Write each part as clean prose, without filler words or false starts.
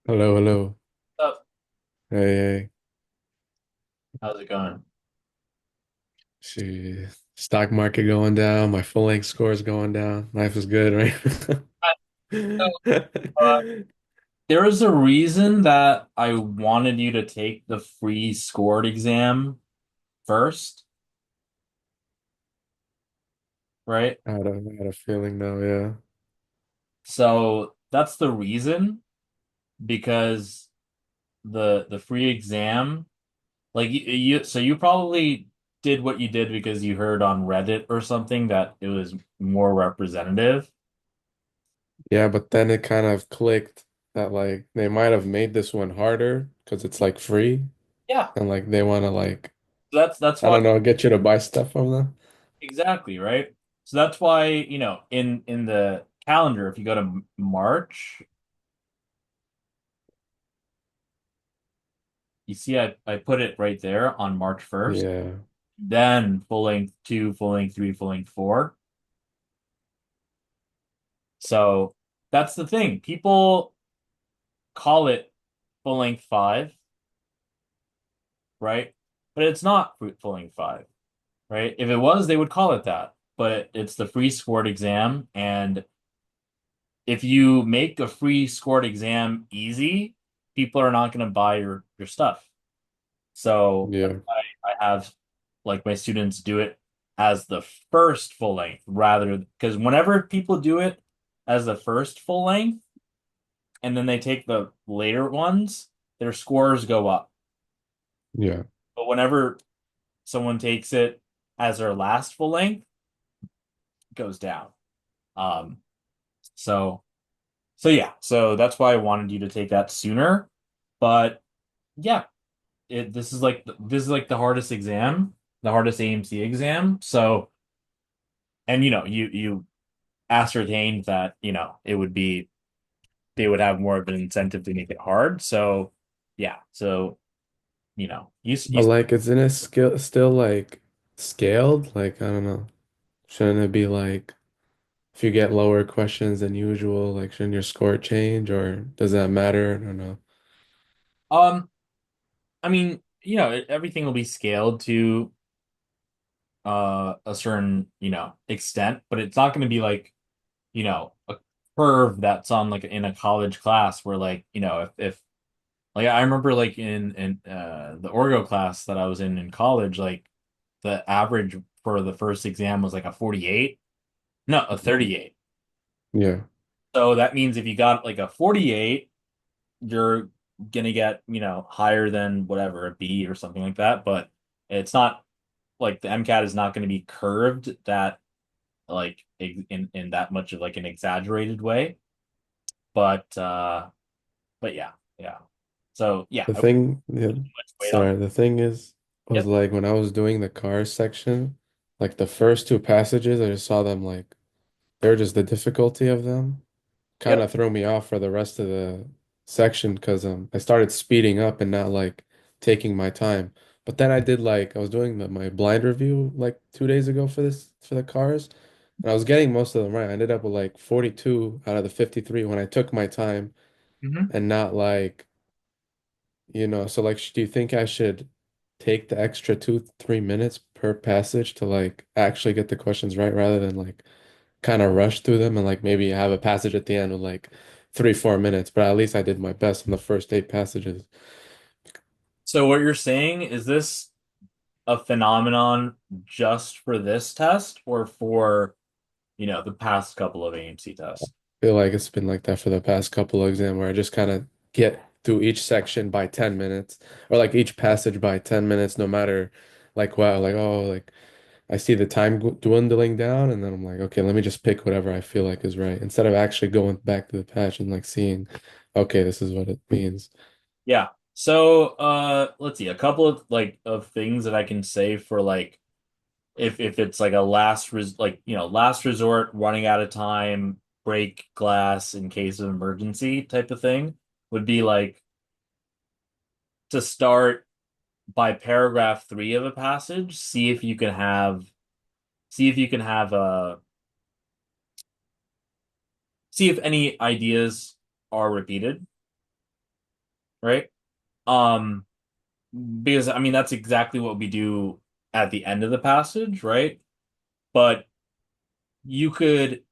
Hello, hello. Up? Hey, hey. How's it going? She stock market going down. My full length score is going down. Life is good, So, uh, right? there is a reason that I wanted you to take the free scored exam first, right? I had a feeling now, yeah. So that's the reason because the free exam, like so you probably did what you did because you heard on Reddit or something that it was more representative. Yeah, but then it kind of clicked that like they might have made this one harder because it's like free Yeah, and like they want to like that's I why don't know, get you to buy stuff from them. exactly, right? So that's why, in the calendar, if you go to March, you see I put it right there on March 1st. Yeah. Then full length 2, full length 3, full length 4. So that's the thing. People call it full length 5, right? But it's not full length 5, right? If it was, they would call it that. But it's the free scored exam. And if you make a free scored exam easy, people are not going to buy your stuff. So that's Yeah. why I have like my students do it as the first full length rather because whenever people do it as the first full length and then they take the later ones, their scores go up. Yeah. But whenever someone takes it as their last full length, it goes down. Um, so yeah, so that's why I wanted you to take that sooner. But yeah, this is like the hardest exam, the hardest AMC exam. So, and you ascertained that, it would be they would have more of an incentive to make it hard. So, yeah. So, you But like isn't it still like scaled? Like I don't know. Shouldn't it be like if you get lower questions than usual, like shouldn't your score change or does that matter? I don't know. um I mean, everything will be scaled to a certain, extent, but it's not going to be like, a curve that's on like in a college class where like, if like I remember like in the Orgo class that I was in college, like the average for the first exam was like a 48. No, a 38. Yeah. So that means if you got like a 48, you're gonna get, higher than whatever, a B or something like that. But it's not like the MCAT is not going to be curved that like in that much of like an exaggerated way. But yeah, yeah. So yeah, The I wouldn't thing, yeah, put too much weight on. sorry, the thing is was Yep. like when I was doing the cars section, like the first two passages, I just saw them like they're just the difficulty of them kind Yep. of threw me off for the rest of the section because I started speeding up and not like taking my time. But then I did like I was doing my blind review like 2 days ago for this for the cars, and I was getting most of them right. I ended up with like 42 out of the 53 when I took my time Hmm. and not like, so like do you think I should take the extra 2, 3 minutes per passage to like actually get the questions right rather than like kind of rush through them and like maybe have a passage at the end with like 3, 4 minutes, but at least I did my best in the first 8 passages. So what you're saying is this a phenomenon just for this test or for, the past couple of AMC tests? I feel like it's been like that for the past couple of exams where I just kind of get through each section by 10 minutes or like each passage by 10 minutes, no matter like wow, like oh, like I see the time dwindling down and then I'm like, okay, let me just pick whatever I feel like is right instead of actually going back to the patch and like seeing, okay, this is what it means. Yeah. So let's see, a couple of like of things that I can say for like if it's like a last resort, running out of time, break glass in case of emergency type of thing would be like to start by paragraph 3 of a passage, see if you can have see if any ideas are repeated. right? Um, because I mean that's exactly what we do at the end of the passage, right? But you could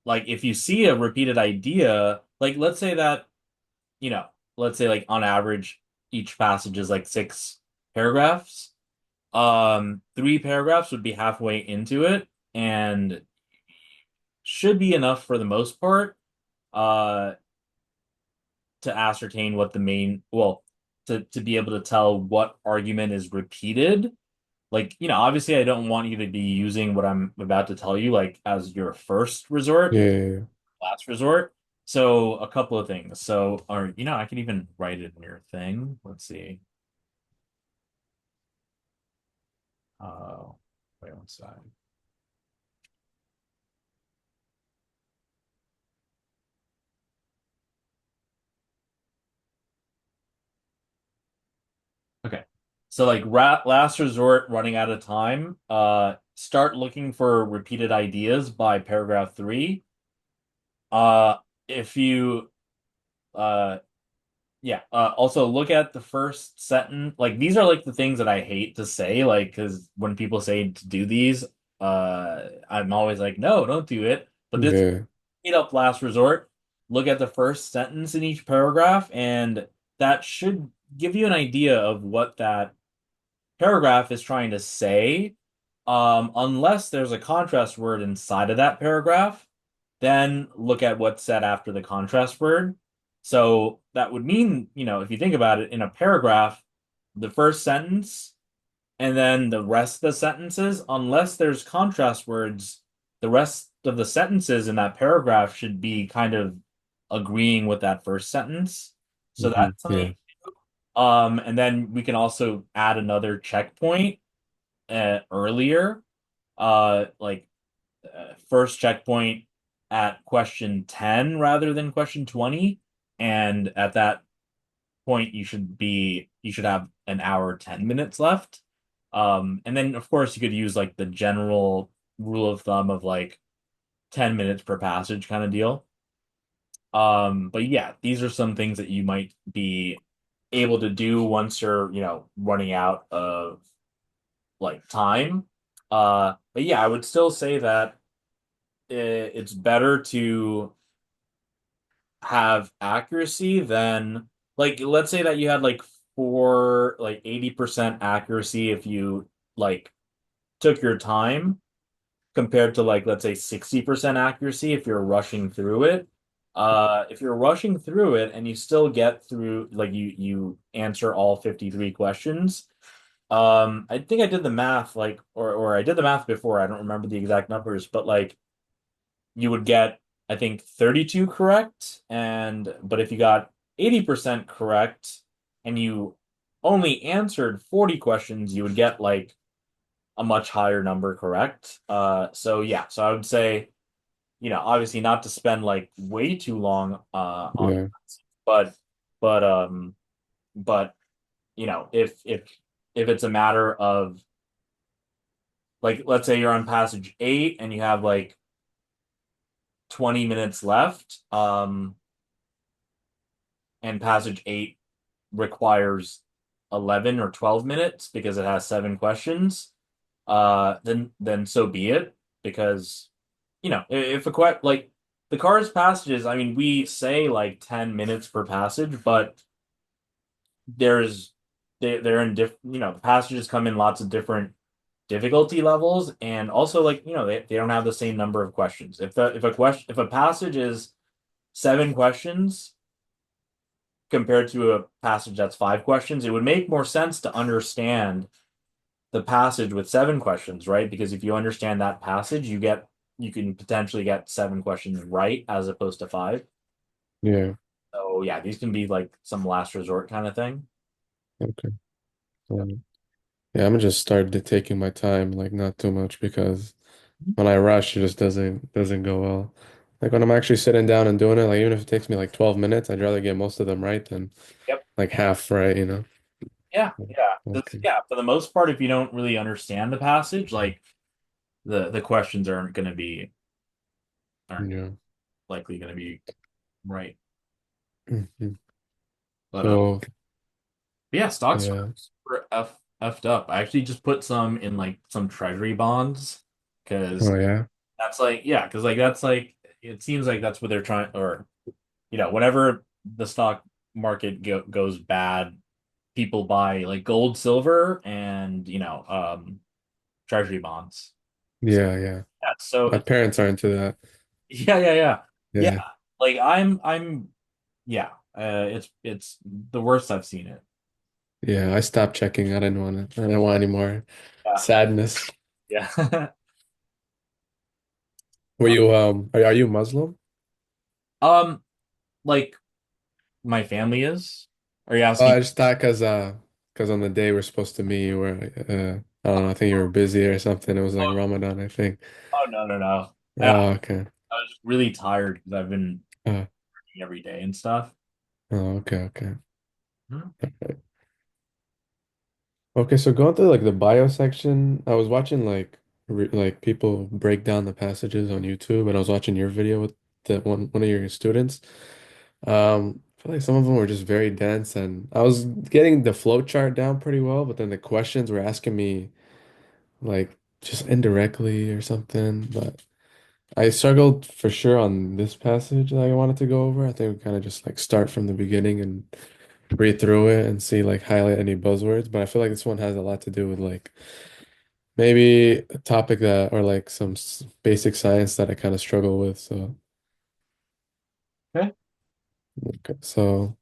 like if you see a repeated idea, like let's say that, you know, let's say like on average each passage is like 6 paragraphs. 3 paragraphs would be halfway into it and should be enough for the most part uh to ascertain what the main well to be able to tell what argument is repeated. Like, obviously I don't want you to be using what I'm about to tell you like as your first resort, Yeah, yeah, yeah. last resort. So a couple of things. So, or I can even write it in your thing. Let's see. Uh, wait one sec. Okay. So like last resort, running out of time. Start looking for repeated ideas by paragraph 3. Uh, if you uh Yeah. Also look at the first sentence. Like these are like the things that I hate to say, like because when people say to do these, I'm always like, no, don't do it. But this Yeah. straight up last resort. Look at the first sentence in each paragraph, and that should give you an idea of what that paragraph is trying to say. Unless there's a contrast word inside of that paragraph, then look at what's said after the contrast word. So that would mean, if you think about it in a paragraph, the first sentence and then the rest of the sentences, unless there's contrast words, the rest of the sentences in that paragraph should be kind of agreeing with that first sentence. So Hmm. that's something. Yeah. And then we can also add another checkpoint earlier, like first checkpoint at question 10 rather than question 20. And at that point, you should have an hour, 10 minutes left. And then, of course, you could use like the general rule of thumb of like 10 minutes per passage kind of deal. But yeah, these are some things that you might be able to do once you're, running out of like time. But yeah, I would still say that it's better to have accuracy than like let's say that you had like four like 80% accuracy if you like took your time compared to like let's say 60% accuracy if you're rushing through it. If you're rushing through it and you still get through like you answer all 53 questions. I think I did the math like or I did the math before. I don't remember the exact numbers, but like you would get, I think, 32 correct. But if you got 80% correct and you only answered 40 questions, you would get like a much higher number correct. So yeah, so I would say, obviously not to spend like way too long on, Yeah. but but um but if it's a matter of like let's say you're on passage 8 and you have like 20 minutes left, and passage 8 requires 11 or 12 minutes because it has 7 questions, then so be it. Because, if a like the cards passages, I mean, we say like 10 minutes per passage, but there's they're in different, the passages come in lots of different difficulty levels, and also like, they don't have the same number of questions. If a passage is 7 questions compared to a passage that's 5 questions, it would make more sense to understand the passage with 7 questions, right? Because if you understand that passage, you can potentially get 7 questions right as opposed to 5. Yeah. So yeah, these can be like some last resort kind of thing. Okay. Yeah, I'm gonna just start taking my time, like not too much, because when I rush, it just doesn't go well. Like when I'm actually sitting down and doing it, like even if it takes me like 12 minutes, I'd rather get most of them right than Yep. like half right, you know? Yeah, yeah. Okay. Yeah, for the most part, if you don't really understand the passage, like the questions aren't Yeah. likely going to be right. Mhm. But So yeah, stocks are yeah. super effed up. I actually just put some in like some treasury bonds because Oh yeah. that's like yeah, because like that's like it seems like that's what they're trying or whenever the stock market goes bad, people buy like gold, silver, and treasury bonds. So Yeah, yeah. that's so My parents are into that. yeah. Yeah. Like I'm yeah. It's the worst I've seen it. Yeah. I stopped checking. I didn't want any more Yeah, sadness. yeah. Were you are you Muslim? Um, like my family is. Are you Oh, asking? I just thought because on the day we're supposed to meet you were I don't know, I think you were busy or something. It was like Oh, Ramadan, I think. oh no no no. Yeah, Oh, okay. I was really tired because I've been Uh, working every day and stuff. oh, okay, okay. Mhm. Okay, so going through like the bio section, I was watching like people break down the passages on YouTube, and I was watching your video with the one of your students. I feel like some of them were just very dense, and I was getting the flow chart down pretty well, but then the questions were asking me like just indirectly or something. But I struggled for sure on this passage that I wanted to go over. I think we kind of just like start from the beginning and read through it and see like highlight any buzzwords. But I feel like this one has a lot to do with like maybe a topic that or like some basic science that I kind of struggle with. So Okay. okay, so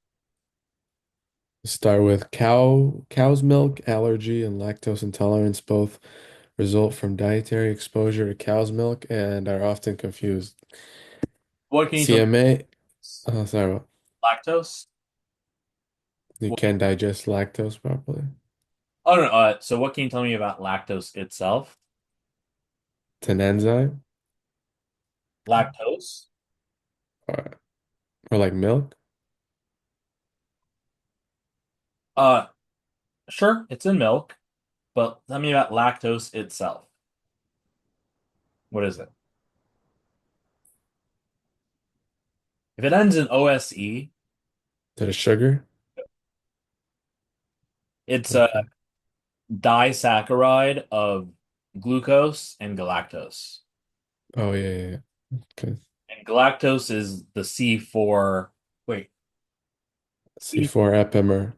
start with cow's milk allergy and lactose intolerance both result from dietary exposure to cow's milk and are often confused. What can you tell me? CMA, oh sorry, what? Lactose? You What, can't digest lactose properly. oh no. So what can you tell me about lactose itself? It's an enzyme Lactose? or, or like milk. Uh, sure, it's in milk, but tell me about lactose itself. What is it? If it ends in OSE, Is it a sugar? it's a Okay. disaccharide of glucose and galactose. Oh yeah, yeah, yeah. Okay. And galactose is the C4, wait, C C4 epimer.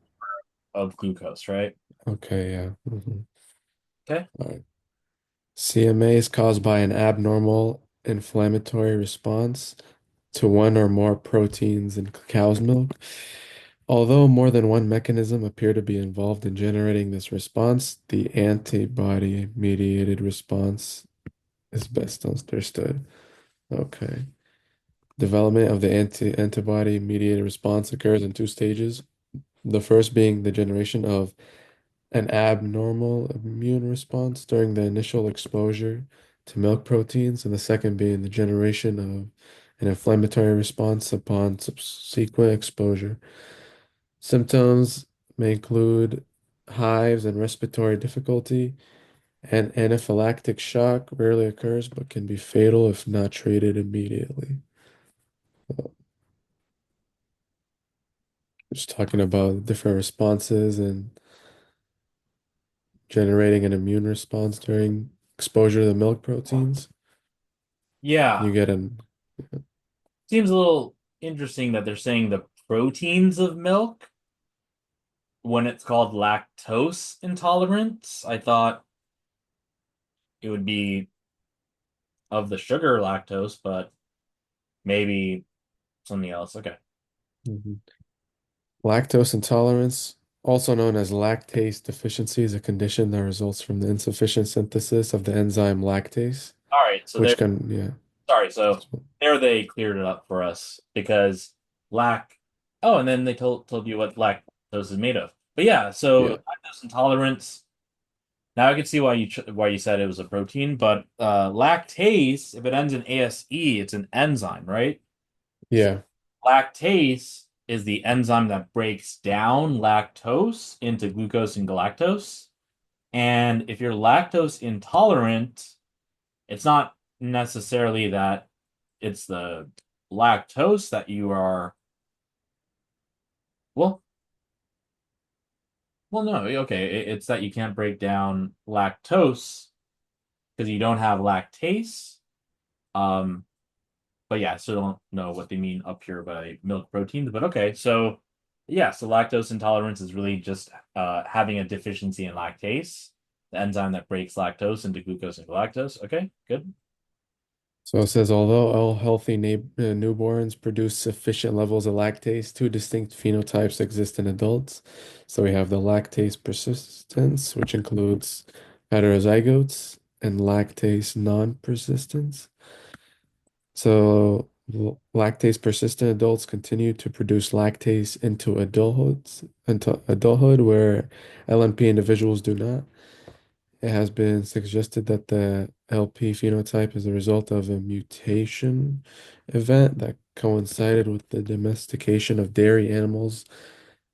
of glucose, right? Okay, yeah. Okay. All right. CMA is caused by an abnormal inflammatory response to one or more proteins in cow's milk. Although more than one mechanism appear to be involved in generating this response, the antibody-mediated response is best understood. Okay. Development of the antibody-mediated response occurs in two stages. The first being the generation of an abnormal immune response during the initial exposure to milk proteins, and the second being the generation of an inflammatory response upon subsequent exposure. Symptoms may include hives and respiratory difficulty, and anaphylactic shock rarely occurs but can be fatal if not treated immediately. Just talking about different responses and generating an immune response during exposure to the milk proteins. Yeah. You get an Seems a little interesting that they're saying the proteins of milk when it's called lactose intolerance. I thought it would be of the sugar lactose, but maybe something else. Okay. Mhm. Lactose intolerance, also known as lactase deficiency, is a condition that results from the insufficient synthesis of the enzyme lactase, All right. So which there, can, yeah. sorry. So there they cleared it up for us because lac. Oh, and then they told you what lactose is made of. But yeah, so Yeah. lactose intolerance. Now I can see why you said it was a protein, but lactase, if it ends in ase, it's an enzyme, right? So Yeah. lactase is the enzyme that breaks down lactose into glucose and galactose. And if you're lactose intolerant, it's not necessarily that it's the lactose that you are, well, Well, no, okay. It's that you can't break down lactose because you don't have lactase. Um, but yeah, I still don't know what they mean up here by milk proteins. But okay, so yeah, so lactose intolerance is really just having a deficiency in lactase, the enzyme that breaks lactose into glucose and galactose. Okay, good. So it says, although all healthy newborns produce sufficient levels of lactase, two distinct phenotypes exist in adults. So we have the lactase persistence, which includes heterozygotes, and lactase non-persistence. So lactase persistent adults continue to produce lactase into adulthood, where LNP individuals do not. It has been suggested that the LP phenotype is a result of a mutation event that coincided with the domestication of dairy animals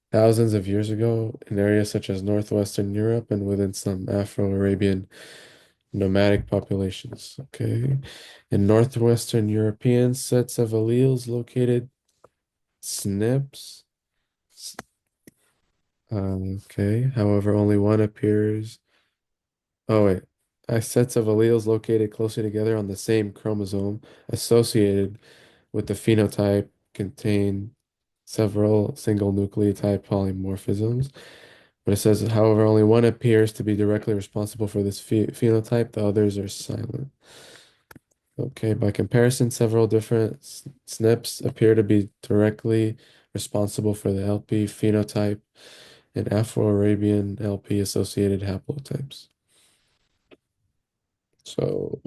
thousands of years ago in areas such as northwestern Europe and within some Afro-Arabian nomadic populations. Okay. In northwestern European sets of alleles located SNPs. Okay. However, only one appears. Oh, wait. Sets of alleles located closely together on the same chromosome associated with the phenotype contain several single nucleotide polymorphisms. But it says, however, only one appears to be directly responsible for this phenotype, the others are silent. Okay, by comparison, several different SNPs appear to be directly responsible for the LP phenotype and Afro-Arabian LP associated haplotypes. So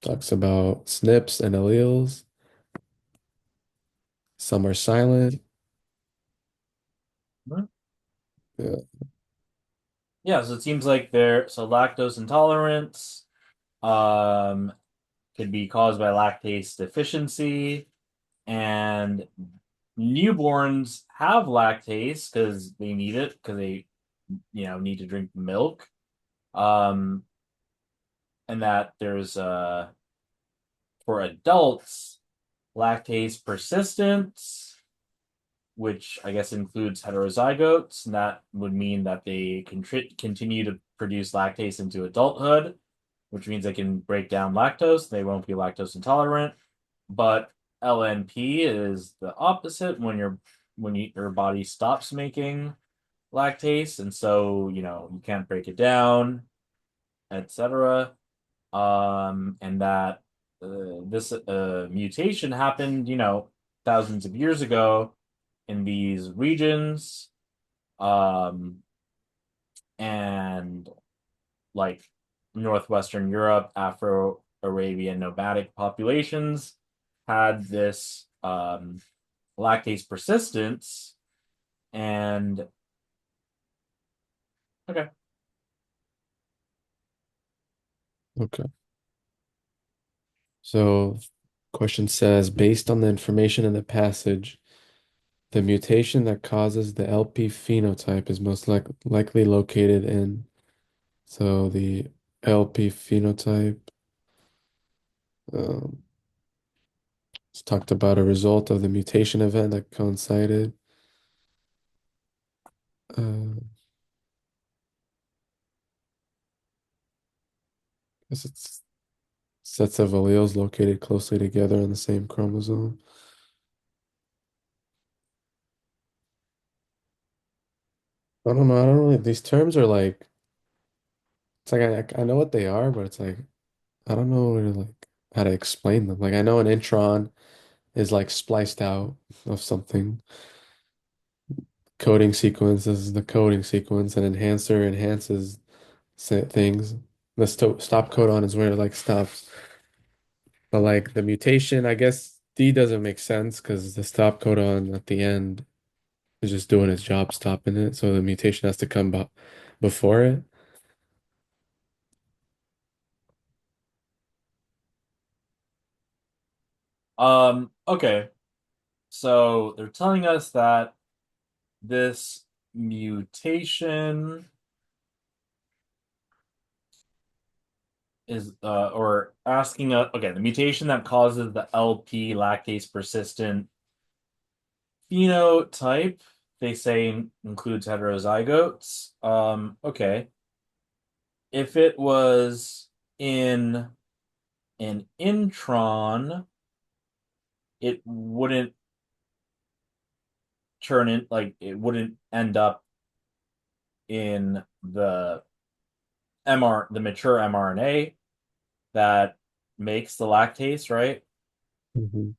talks about SNPs and alleles. Some are silent. Mhm. Yeah. Yeah, so it seems like so lactose intolerance um could be caused by lactase deficiency, and newborns have lactase because they need it because they need to drink milk. Um and that there's for adults lactase persistence, which I guess includes heterozygotes, and that would mean that they continue to produce lactase into adulthood, which means they can break down lactose. They won't be lactose intolerant. But LNP is the opposite your body stops making lactase, and so you can't break it down, etc. And that this mutation happened, thousands of years ago in these regions, um, and like northwestern Europe, Afro-Arabian nomadic populations had this lactase persistence, and okay. Okay. So question says, based on the information in the passage, the mutation that causes the LP phenotype is most likely located in. So the LP phenotype, um, it's talked about a result of the mutation event that coincided. Uh, guess it's sets of alleles located closely together on the same chromosome. I don't know. I don't really. These terms are like, it's like I know what they are, but it's like I don't know like how to explain them. Like I know an intron is like spliced out of something. Coding sequence is the coding sequence, and enhancer enhances things. The stop codon is where it like stops. But like the mutation, I guess D doesn't make sense because the stop codon at the end is just doing its job, stopping it. So the mutation has to come before it. Okay. So they're telling us that this mutation is or asking us, okay, the mutation that causes the LP lactase persistent phenotype they say includes heterozygotes. Okay. If it was in an intron, it wouldn't turn in like it wouldn't end up in the mature mRNA that makes the lactase, right? Hmm.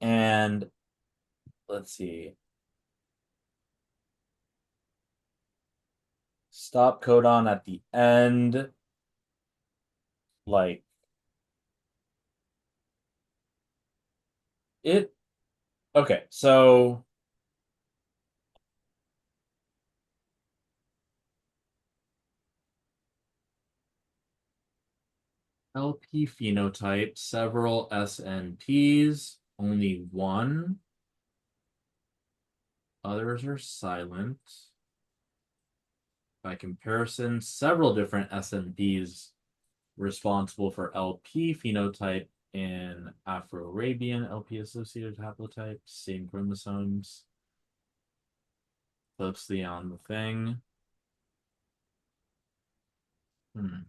And let's see. Stop codon at the end, like it. Okay, so LP phenotype, several SNPs, only one. Others are silent. By comparison, several different SNPs responsible for LP phenotype in Afro-Arabian LP-associated haplotypes, same chromosomes, closely on the thing. Hmm.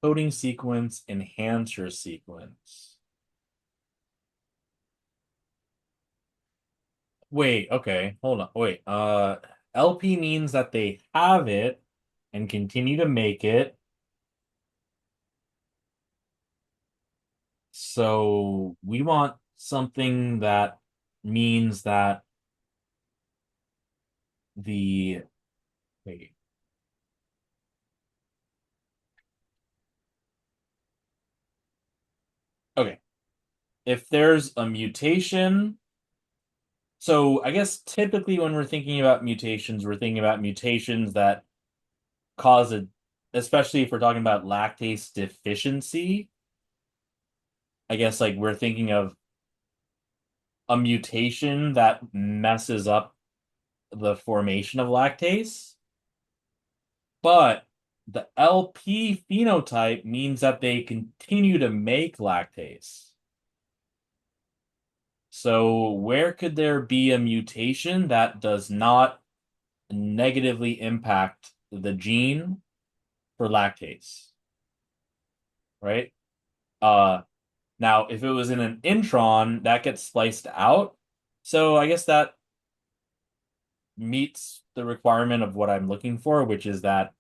Coding sequence, enhancer sequence. Wait, okay, hold on. Wait, LP means that they have it and continue to make it. So we want something that means that the wait. Okay. If there's a mutation, so I guess typically when we're thinking about mutations, we're thinking about mutations that cause a, especially if we're talking about lactase deficiency, I guess like we're thinking of a mutation that messes up the formation of lactase. But the LP phenotype means that they continue to make lactase. So where could there be a mutation that does not negatively impact the gene for lactase, right? Uh, Now if it was in an intron, that gets spliced out. So I guess that meets the requirement of what I'm looking for, which is that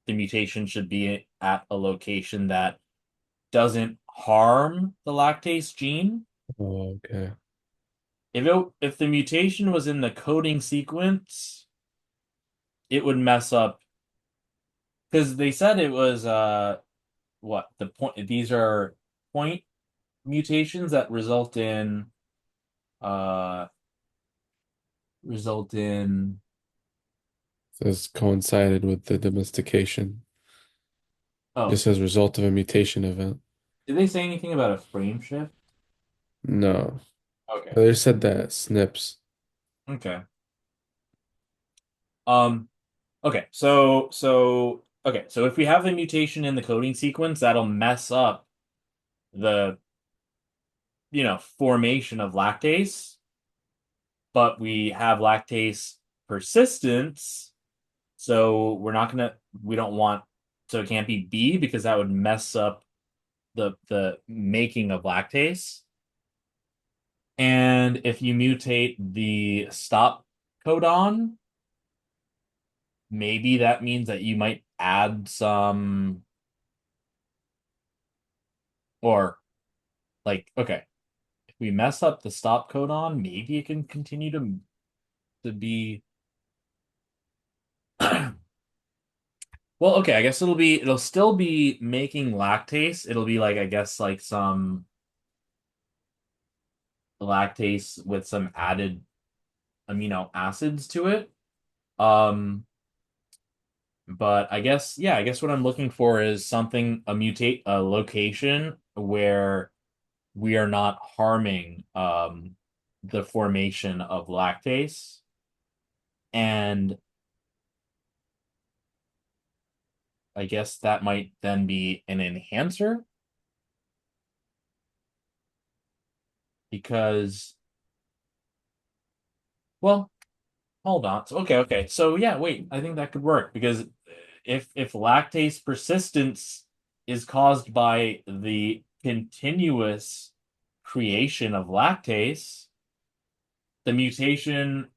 the mutation should be at a location that doesn't harm the lactase gene. Oh, okay. If the mutation was in the coding sequence, it would mess up because they said it was what the point these are point mutations that uh result in This coincided with the domestication, oh, just as a result of a mutation event. did they say anything about a frame shift? No, Okay. they said that SNPs. Okay. Um okay, so if we have a mutation in the coding sequence, that'll mess up the formation of lactase, but we have lactase persistence, so we don't want, so it can't be B because that would mess up the making of lactase. And if you mutate the stop codon, maybe that means that you might add some, or like, okay, if we mess up the stop codon, maybe it can continue to be well, okay, I guess it'll still be making lactase. It'll be like, I guess, like some lactase with some added amino acids to it. Um, but I guess, yeah, I guess what I'm looking for is a location where we are not harming the formation of lactase. And I guess that might then be an enhancer because, well, hold on. Okay. So yeah, wait, I think that could work because if lactase persistence is caused by the continuous creation of lactase, the mutation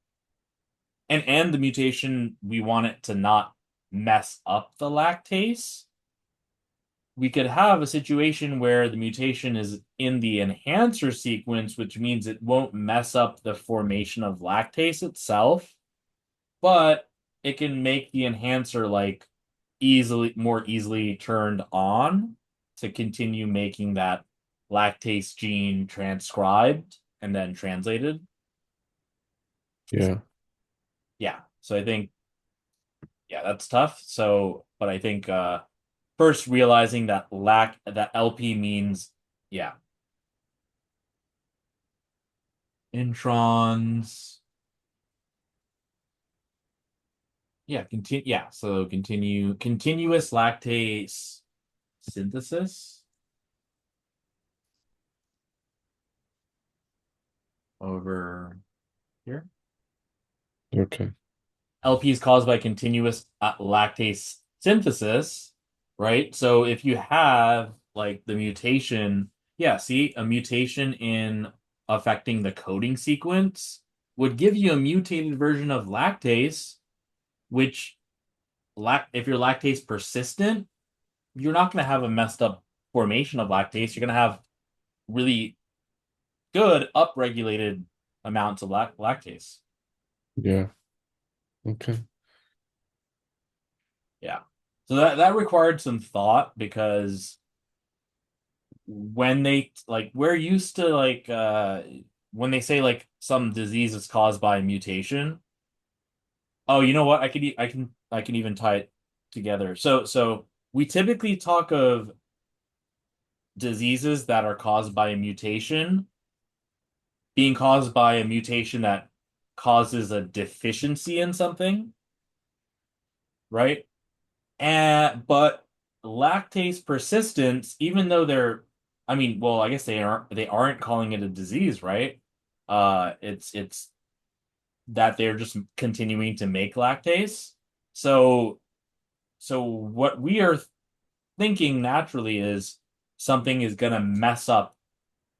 and the mutation we want it to not mess up the lactase, we could have a situation where the mutation is in the enhancer sequence, which means it won't mess up the formation of lactase itself, but it can make the enhancer like more easily turned on to continue making that lactase gene transcribed and then translated. Yeah. Yeah. So I think yeah, that's tough. So, but I think first realizing that that LP means yeah, introns. Yeah, so continuous lactase synthesis over here. Okay. LP is caused by continuous lactase synthesis, right? So if you have like the mutation, yeah, see, a mutation in affecting the coding sequence would give you a mutated version of lactase, which if you're lactase persistent, you're not going to have a messed up formation of lactase. You're going to have really good upregulated amounts of lactase. Yeah. Okay. Yeah. So that required some thought because when they like we're used to like when they say like some disease is caused by a mutation. Oh, you know what? I can even tie it together. So we typically talk of diseases that are caused by a mutation being caused by a mutation that causes a deficiency in something, right? And but lactase persistence, even though I mean, well, I guess they aren't calling it a disease, right? It's that they're just continuing to make lactase. So so what we are thinking naturally is something is gonna mess up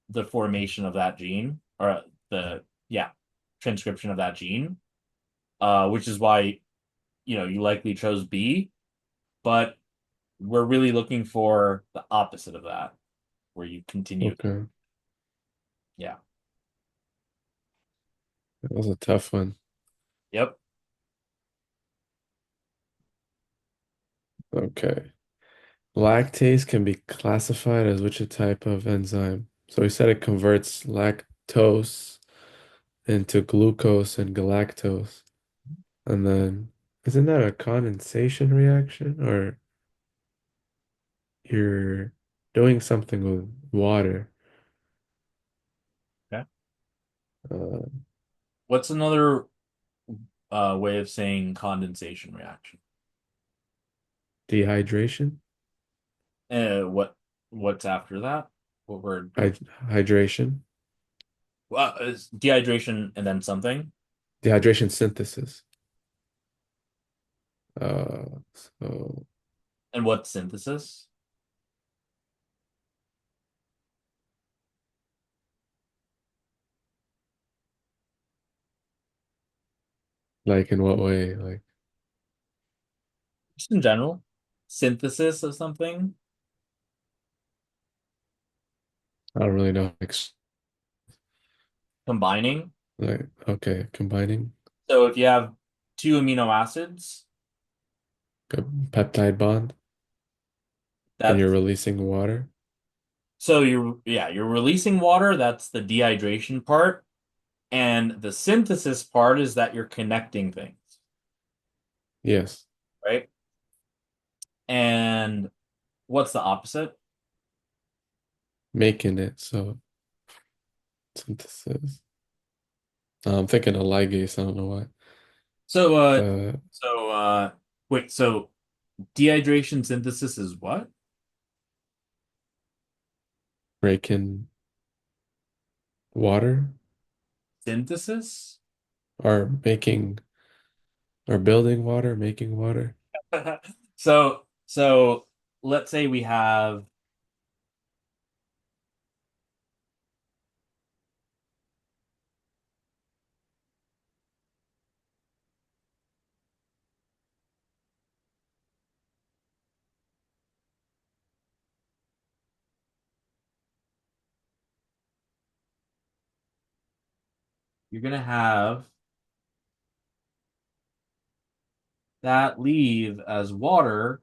the formation of that gene or the yeah transcription of that gene, which is why you likely chose B, but we're really looking for the opposite of that, where you continue. Okay. Yeah. That was a tough one. Yep. Okay. Lactase can be classified as which type of enzyme? So he said it converts lactose into glucose and galactose. And then, isn't that a condensation reaction? Or you're doing something with water? Okay. Uh, What's another way of saying condensation reaction? dehydration? What's after that? What word? Hy hydration? Is dehydration and then something. Dehydration synthesis. So And what synthesis? like in what way? Like, Just in general, synthesis of something, I don't really know. combining. Like, okay, combining So if you have two amino acids, a peptide bond and you're that's releasing water. so you're releasing water, that's the dehydration part, and the synthesis part is that you're connecting things, Yes. right? And what's the opposite? making it. So synthesis. I'm thinking of ligase. I don't know why. So, Uh, so, wait, so dehydration synthesis is what? breaking water Synthesis? or making or building water, making water. So let's say we have, you're gonna have that leave as water,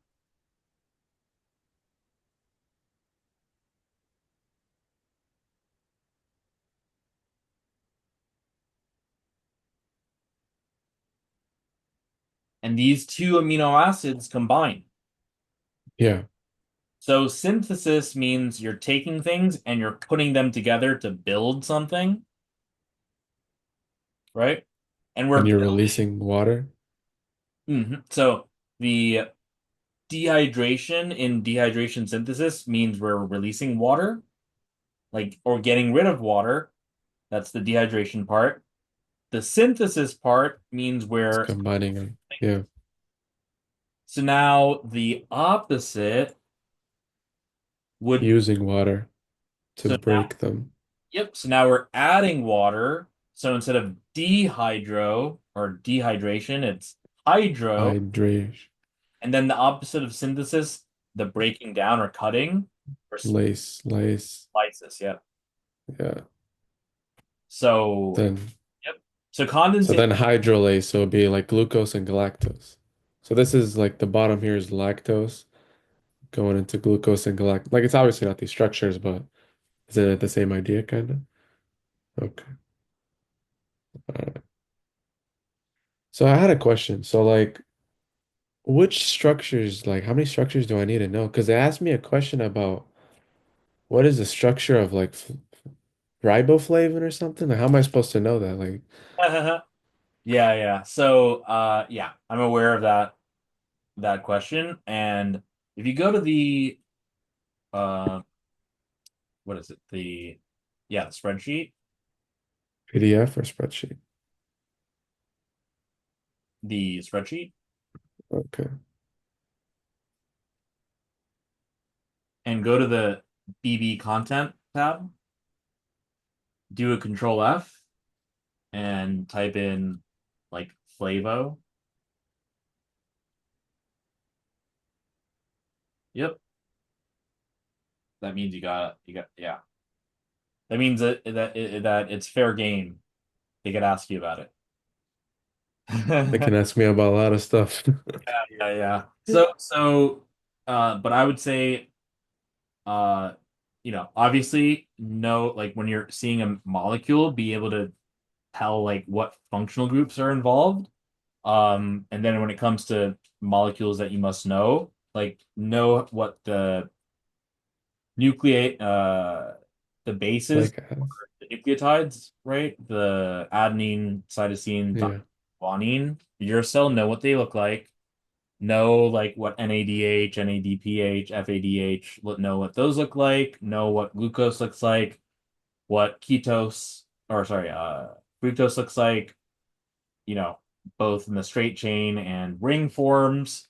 and these two amino acids combine. Yeah, So synthesis means you're taking things and you're putting them together to build something, right? And and we're you're releasing water. so the dehydration in dehydration synthesis means we're releasing water, like or getting rid of water. That's the dehydration part. The synthesis part means It's we're combining them. Yeah, so now the opposite would using water to so now break them. yep, so now we're adding water. So instead of dehydro or dehydration, it's hydro. Hydration, And then the opposite of synthesis, the breaking down or cutting or lace. splices, yeah. Yeah. So Then yep. So so condensate then hydrolase, so it'd be like glucose and galactose. So this is like the bottom here is lactose going into glucose and galactose. Like it's obviously not these structures, but is it the same idea kind of? Okay. All right. So I had a question. So like which structures, like how many structures do I need to know? Because they asked me a question about what is the structure of like riboflavin or something? Like how am I supposed to know that? Like yeah, yeah. So yeah, I'm aware of that question. And if you go to the uh what is it? The spreadsheet, PDF or spreadsheet? the spreadsheet, Okay. and go to the BB content tab, do a control F and type in like Flavo. Yep. That means you got yeah. That means that it's fair game. They could ask you about it. They can ask me about a lot of stuff. Yeah, yeah. So, but I would say, uh, obviously, no, like when you're seeing a molecule, be able to tell like what functional groups are involved. And then when it comes to molecules that you must know, like know what nucleate, the bases, Like the nucleotides, right? The adenine, cytosine, yeah. guanine, uracil, know what they look like. Know like what NADH, NADPH, FADH, know what those look like, know what glucose looks like, what ketose, or sorry, fructose looks like, you know, both in the straight chain and ring forms,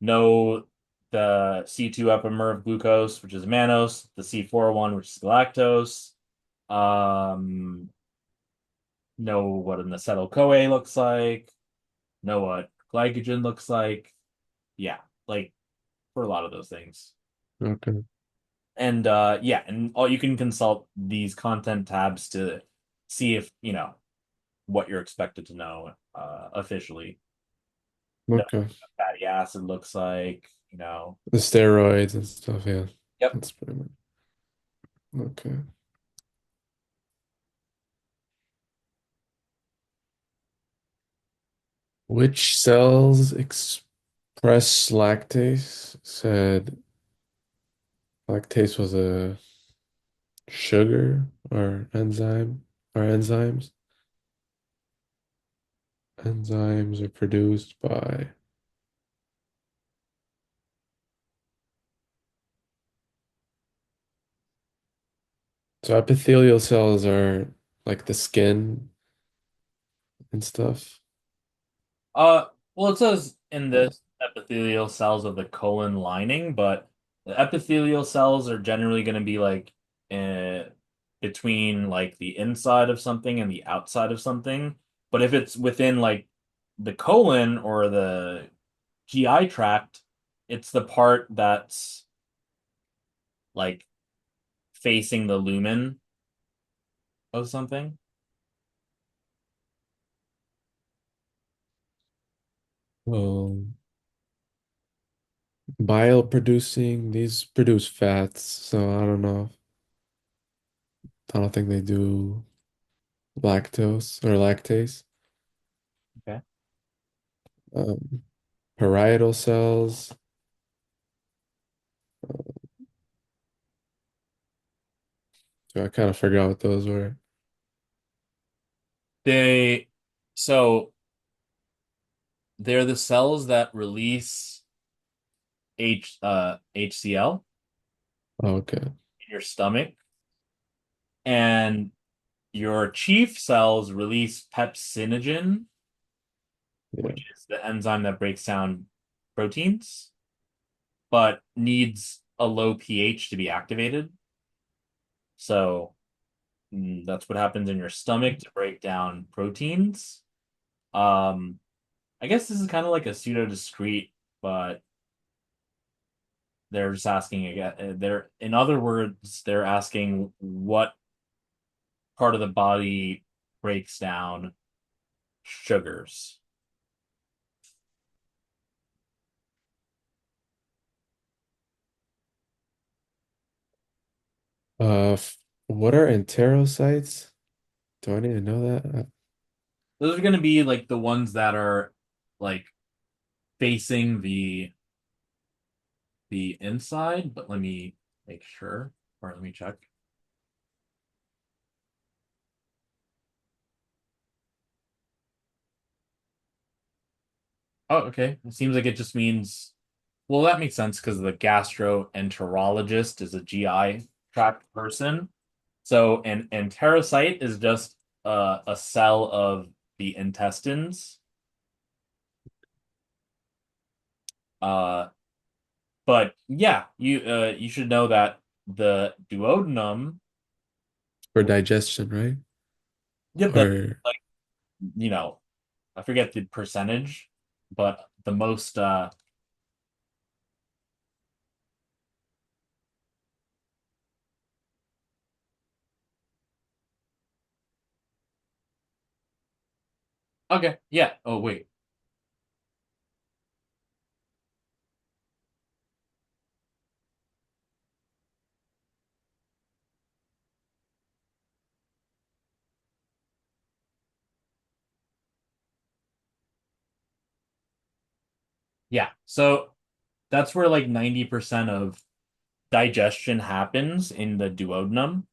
know the C2 epimer of glucose, which is mannose, the C4 one, which is galactose, um, know what an acetyl-CoA looks like, know what glycogen looks like. Yeah, like for a lot of those things. Okay. And yeah, and all you can consult these content tabs to see if, what you're expected to know officially. Know Okay. what fatty acid looks like, The steroids and stuff, yeah. Yep. That's pretty much okay. Which cells express lactase? Said lactase was a sugar or enzyme or enzymes. Enzymes are produced by, so epithelial cells are like the skin and stuff. Uh, well, it says in Uh, this epithelial cells of the colon lining, but the epithelial cells are generally going to be like uh, between like the inside of something and the outside of something. But if it's within like the colon or the GI tract, it's the part that's like facing the lumen of something. Um, bile producing, these produce fats, so I don't know. I don't think they do lactose or lactase. Okay. Um, parietal cells. So I kind of forgot what those were. They so they're the cells that release HCl Oh, okay. in your stomach, and your chief cells release pepsinogen, Yeah. which is the enzyme that breaks down proteins, but needs a low pH to be activated. So that's what happens in your stomach to break down proteins. Um, I guess this is kind of like a pseudo discrete, but they're just asking again. They're in other words, they're asking what part of the body breaks down sugars. What are enterocytes? Do I need to know that? Those are going to be like the ones that are like facing the inside, but let me make sure, or let me check. Oh, okay. It seems like it just means, well, that makes sense because the gastroenterologist is a GI tract person. So an enterocyte is just a cell of the intestines. Uh, but yeah, you should know that the duodenum, For digestion, right? yep, that Or like you know, I forget the percentage, but the most okay, yeah. Oh wait. Yeah. So that's where like 90% of digestion happens in the duodenum.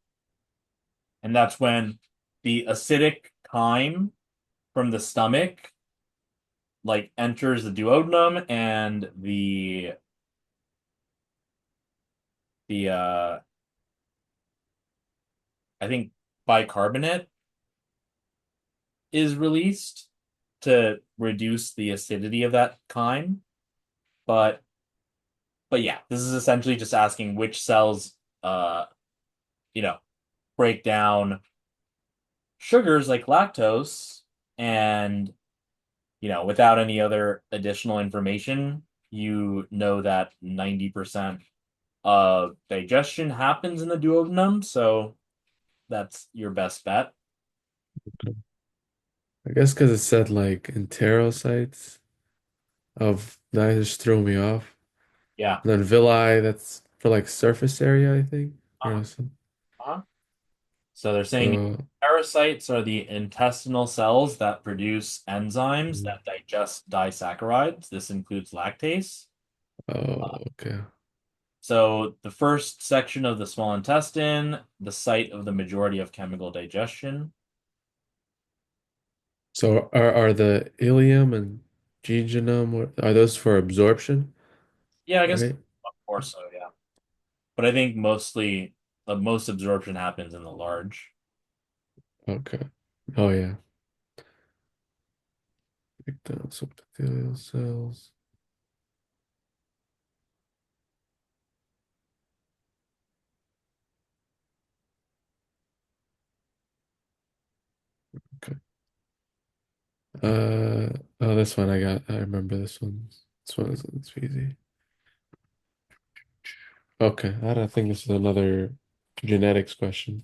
And that's when the acidic chyme from the stomach like enters the duodenum and the I think bicarbonate is released to reduce the acidity of that chyme. But but yeah, this is essentially just asking which cells you know, break down sugars like lactose and without any other additional information, you know that 90% of digestion happens in the duodenum, so that's your best bet. I guess because it said like enterocytes of that just threw me off. Yeah. And then villi, that's for like surface area, I think, Uh-huh. or something. Uh-huh. So they're saying So, parasites are the intestinal cells that produce enzymes mm, that digest disaccharides. This includes lactase. oh, okay. So the first section of the small intestine, the site of the majority of chemical digestion. So are the ileum and jejunum are those for absorption, Yeah, I guess right? of course so, yeah. But I think mostly the most absorption happens in the large. Okay. Oh yeah. Those epithelial cells. Okay. Uh oh, this one I remember this one. This one is it's easy. Okay, I don't think this is another genetics question.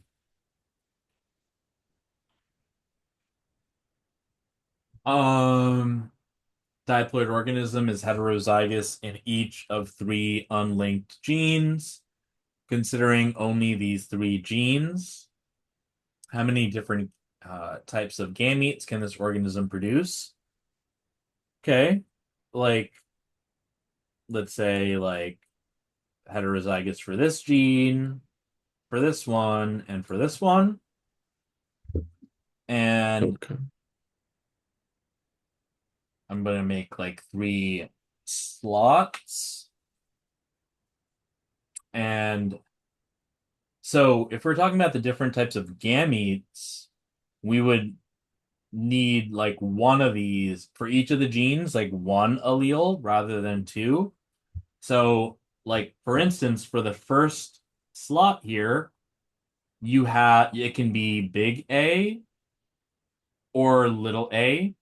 Um, Diploid organism is heterozygous in each of three unlinked genes. Considering only these three genes, how many different types of gametes can this organism produce? Okay, like let's say like heterozygous for this gene, for this one, and for this one. And Okay. I'm gonna make like three slots. And so if we're talking about the different types of gametes, we would need like one of these for each of the genes, like one allele rather than two. So, like for instance, for the first slot here, you have it can be big A or little a.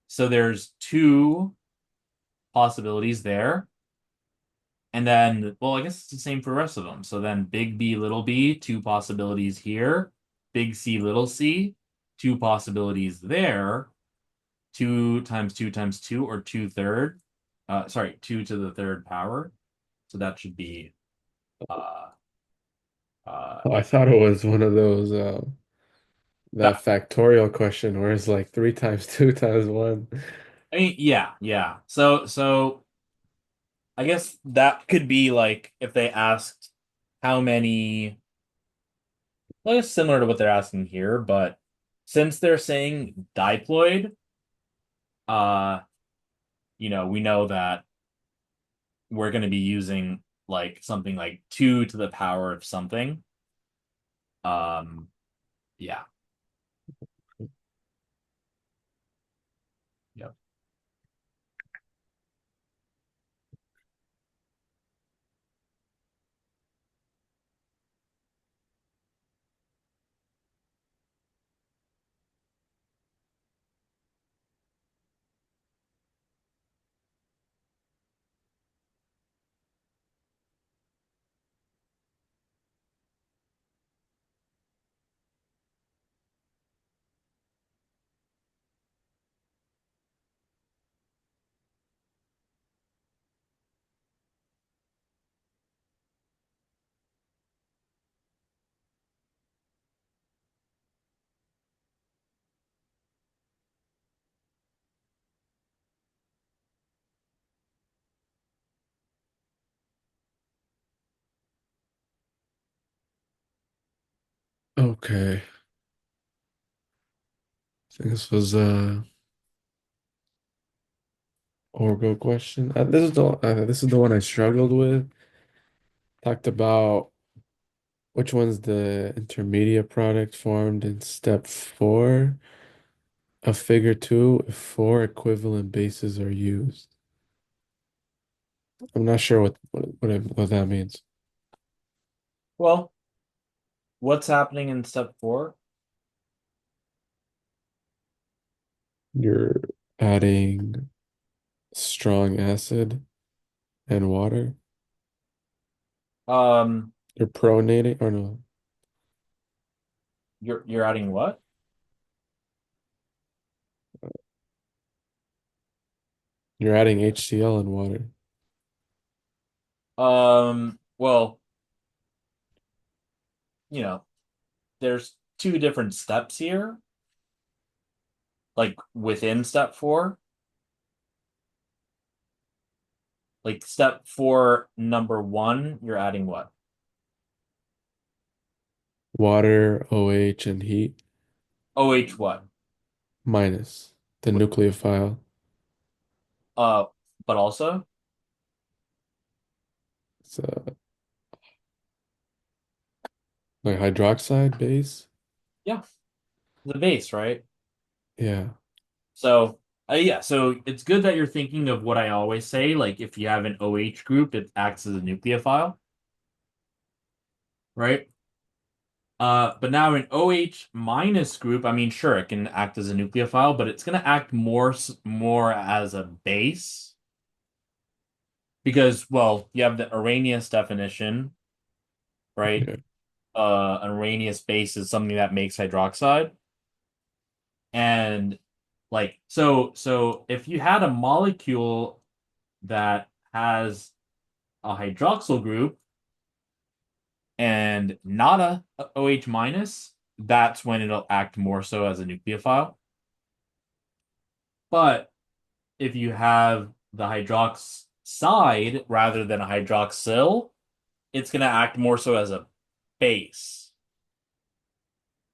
So there's two possibilities there. And then, well, I guess it's the same for the rest of them. So then big B, little b, two possibilities here. Big C, little c, two possibilities there. Two times two, or two third. Sorry, two to the third power. So that should be uh Oh, I thought it was one of those that that factorial question where it's like three times two times one. I mean, yeah, yeah. So I guess that could be like if they asked how many, well, it's similar to what they're asking here, but since they're saying diploid, uh, we know that we're going to be using like something like two to the power of something. Um, yeah. Yep. Okay. I think this was a Orgo question. This is the one I struggled with. Talked about which one's the intermediate product formed in step four of figure two if four equivalent bases are used. I'm not sure what that means. Well, what's happening in step four? You're adding strong acid and water. Um, You're pronating or no? you're adding what? You're adding HCl and water. Well, you know, there's two different steps here, like within step four. Like step four, number one, you're adding what? Water, OH, and heat OH what? minus the nucleophile. Uh, but also, It's like hydroxide base. yeah, the base, right? Yeah. So, yeah, so it's good that you're thinking of what I always say. Like, if you have an OH group, it acts as a nucleophile, right? But now an OH minus group, I mean, sure, it can act as a nucleophile, but it's going to act more as a base because, well, you have the Arrhenius definition, right? Yeah. An Arrhenius base is something that makes hydroxide, and like so if you had a molecule that has a hydroxyl group and not a OH minus, that's when it'll act more so as a nucleophile. But if you have the hydroxide rather than a hydroxyl, it's going to act more so as a base,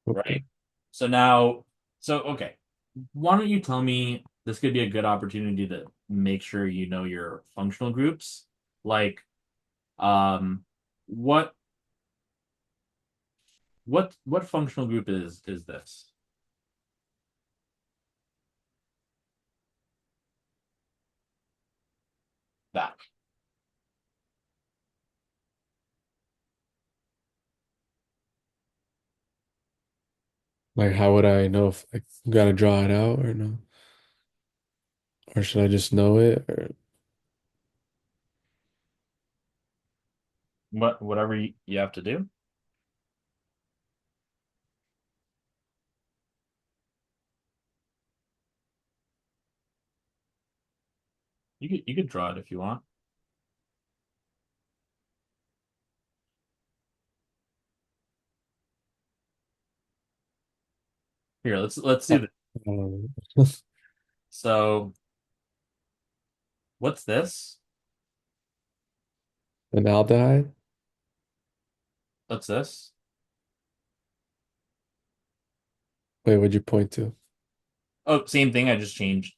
Okay. right? So now, so okay, why don't you tell me this could be a good opportunity to make sure you know your functional groups? Like, um, what what functional group is this? That. Like, how would I know if like gotta draw it out or no? Or should I just know it? Or Whatever you have to do. You could draw it if you want. Here, let's do this. um, So, what's this? an aldehyde? What's this? Wait, what'd you point to? Oh, same thing. I just changed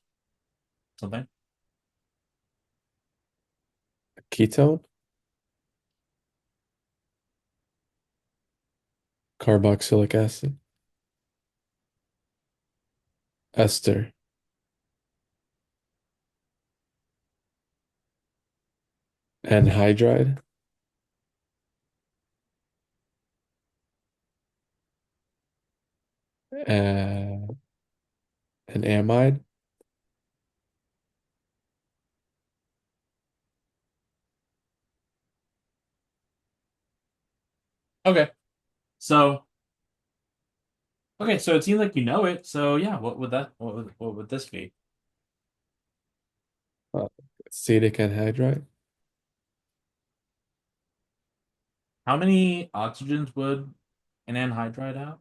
something. A ketone? Carboxylic acid? Ester? Anhydride? Uh, an amide? Okay. So, okay, so it seems like you know it. So yeah, what would this be? Uh, acetic anhydride? How many oxygens would an anhydride have?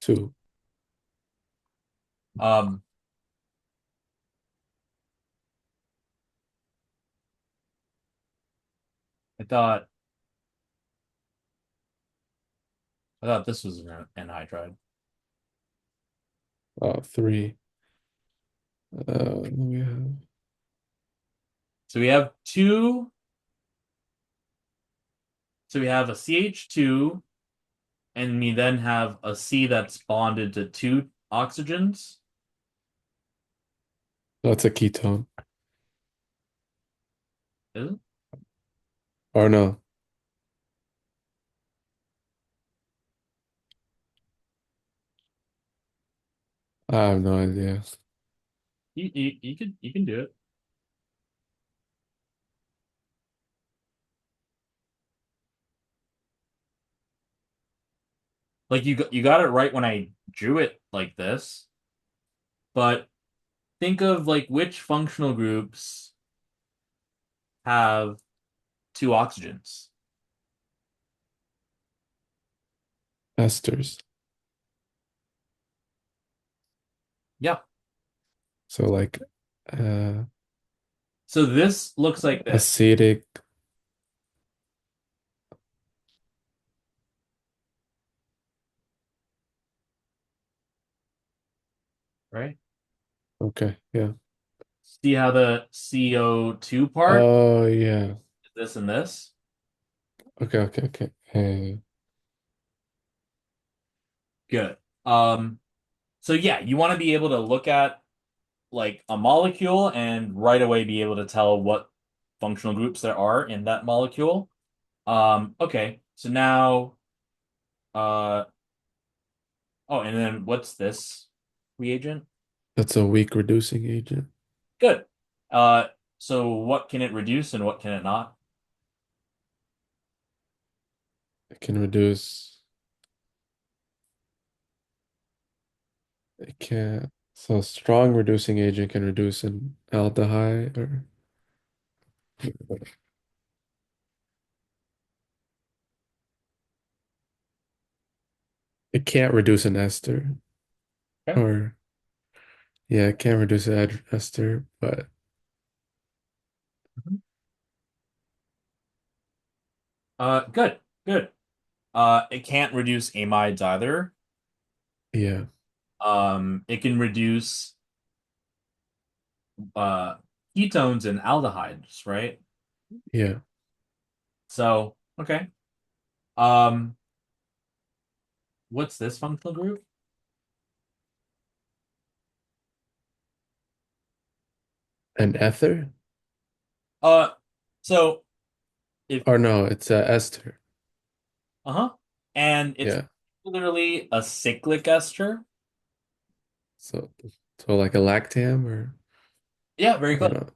Two. Um, I thought I thought this was an anhydride. Three. We have So we have two. So we have a CH2, and we then have a C that's bonded to two oxygens. that's a ketone. Is it? Or no, I have no idea. You can do it. Like you got it right when I drew it like this, but think of like which functional groups have two oxygens. Esters. Yeah. So like uh So this looks like this, Acetic. right? Okay, yeah. See how the CO2 part Oh yeah. is this and this? Okay, okay, okay. Good. Um, so yeah, you want to be able to look at like a molecule and right away be able to tell what functional groups there are in that molecule. Okay, so now, uh, oh, and then what's this reagent? That's a weak reducing agent. Good. Uh, so what can it reduce and what can it not? It can reduce. It can't. So strong reducing agent can reduce an aldehyde or it can't reduce an ester Okay. or yeah, it can't reduce an ester, but Mhm. Good, good. It can't reduce amides either. yeah, It can reduce uh ketones and aldehydes, right? yeah. So, okay. Um, what's this functional group? An ether? Uh, so if Or no, it's a ester. uh-huh, and it's Yeah. particularly a cyclic ester. So so like a lactam Yeah, very or close. no.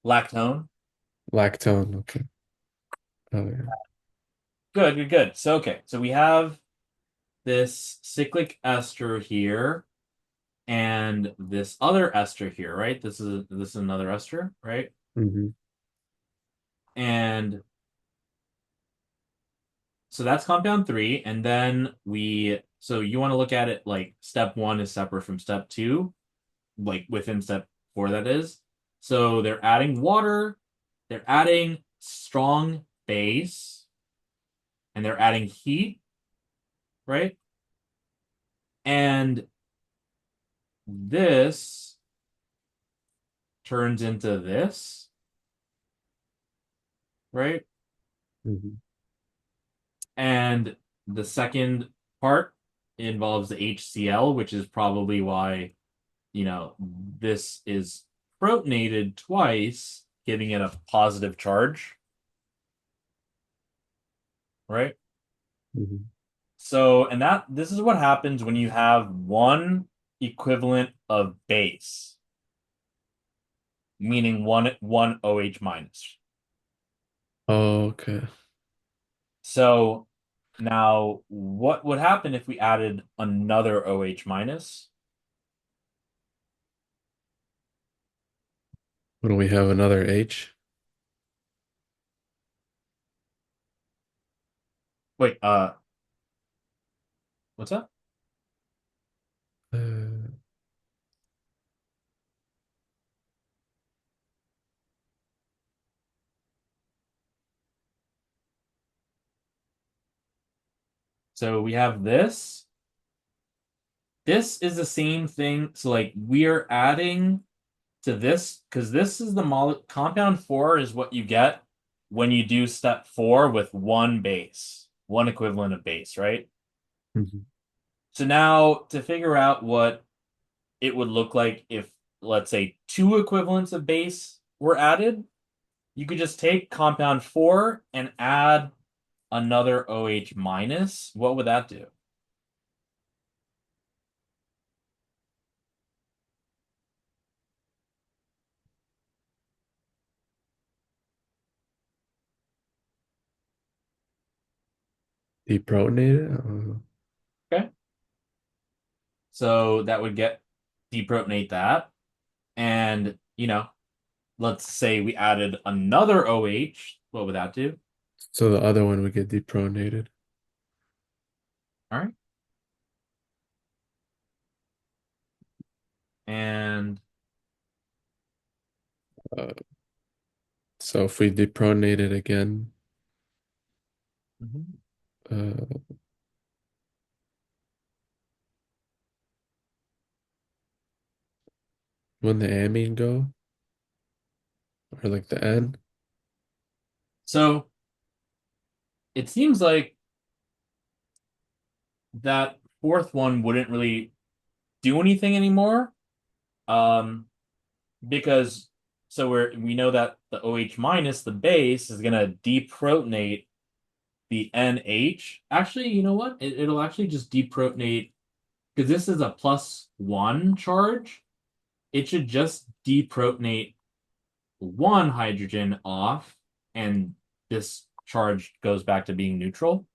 Lactone. Lactone, okay. Oh yeah. Good, good, good. So okay, so we have this cyclic ester here and this other ester here, right? This is another ester, right? Hmm. And so that's compound three, and then so you want to look at it like step one is separate from step two, like within step four, that is. So they're adding water, they're adding strong base, and they're adding heat, right? And this turns into this, right? Hmm. And the second part involves the HCl, which is probably why, this is protonated twice, giving it a positive charge, right? Hmm. So, and this is what happens when you have one equivalent of base, meaning one OH minus. Oh, okay. So now what would happen if we added another OH minus? When we have another H, Wait, what's that? uh, So we have this. This is the same thing. So like we're adding to this because this is the compound four is what you get when you do step four with one base, one equivalent of base, right? mhm. So now to figure out what it would look like if, let's say, two equivalents of base were added, you could just take compound four and add another OH minus. What would that do? Deprotonated? I don't know. Okay. So that would get deprotonate that. And, let's say we added another OH. What would that do? So the other one would get deprotonated. All right. And Uh, so if we depronate it again, Mhm. uh, when the amine go, or like the N? So it seems like that fourth one wouldn't really do anything anymore. Um, because we know that the OH minus, the base, is gonna deprotonate the NH. Actually, you know what? It'll actually just deprotonate because this is a +1 charge. It should just deprotonate one hydrogen off, and this charge goes back to being neutral.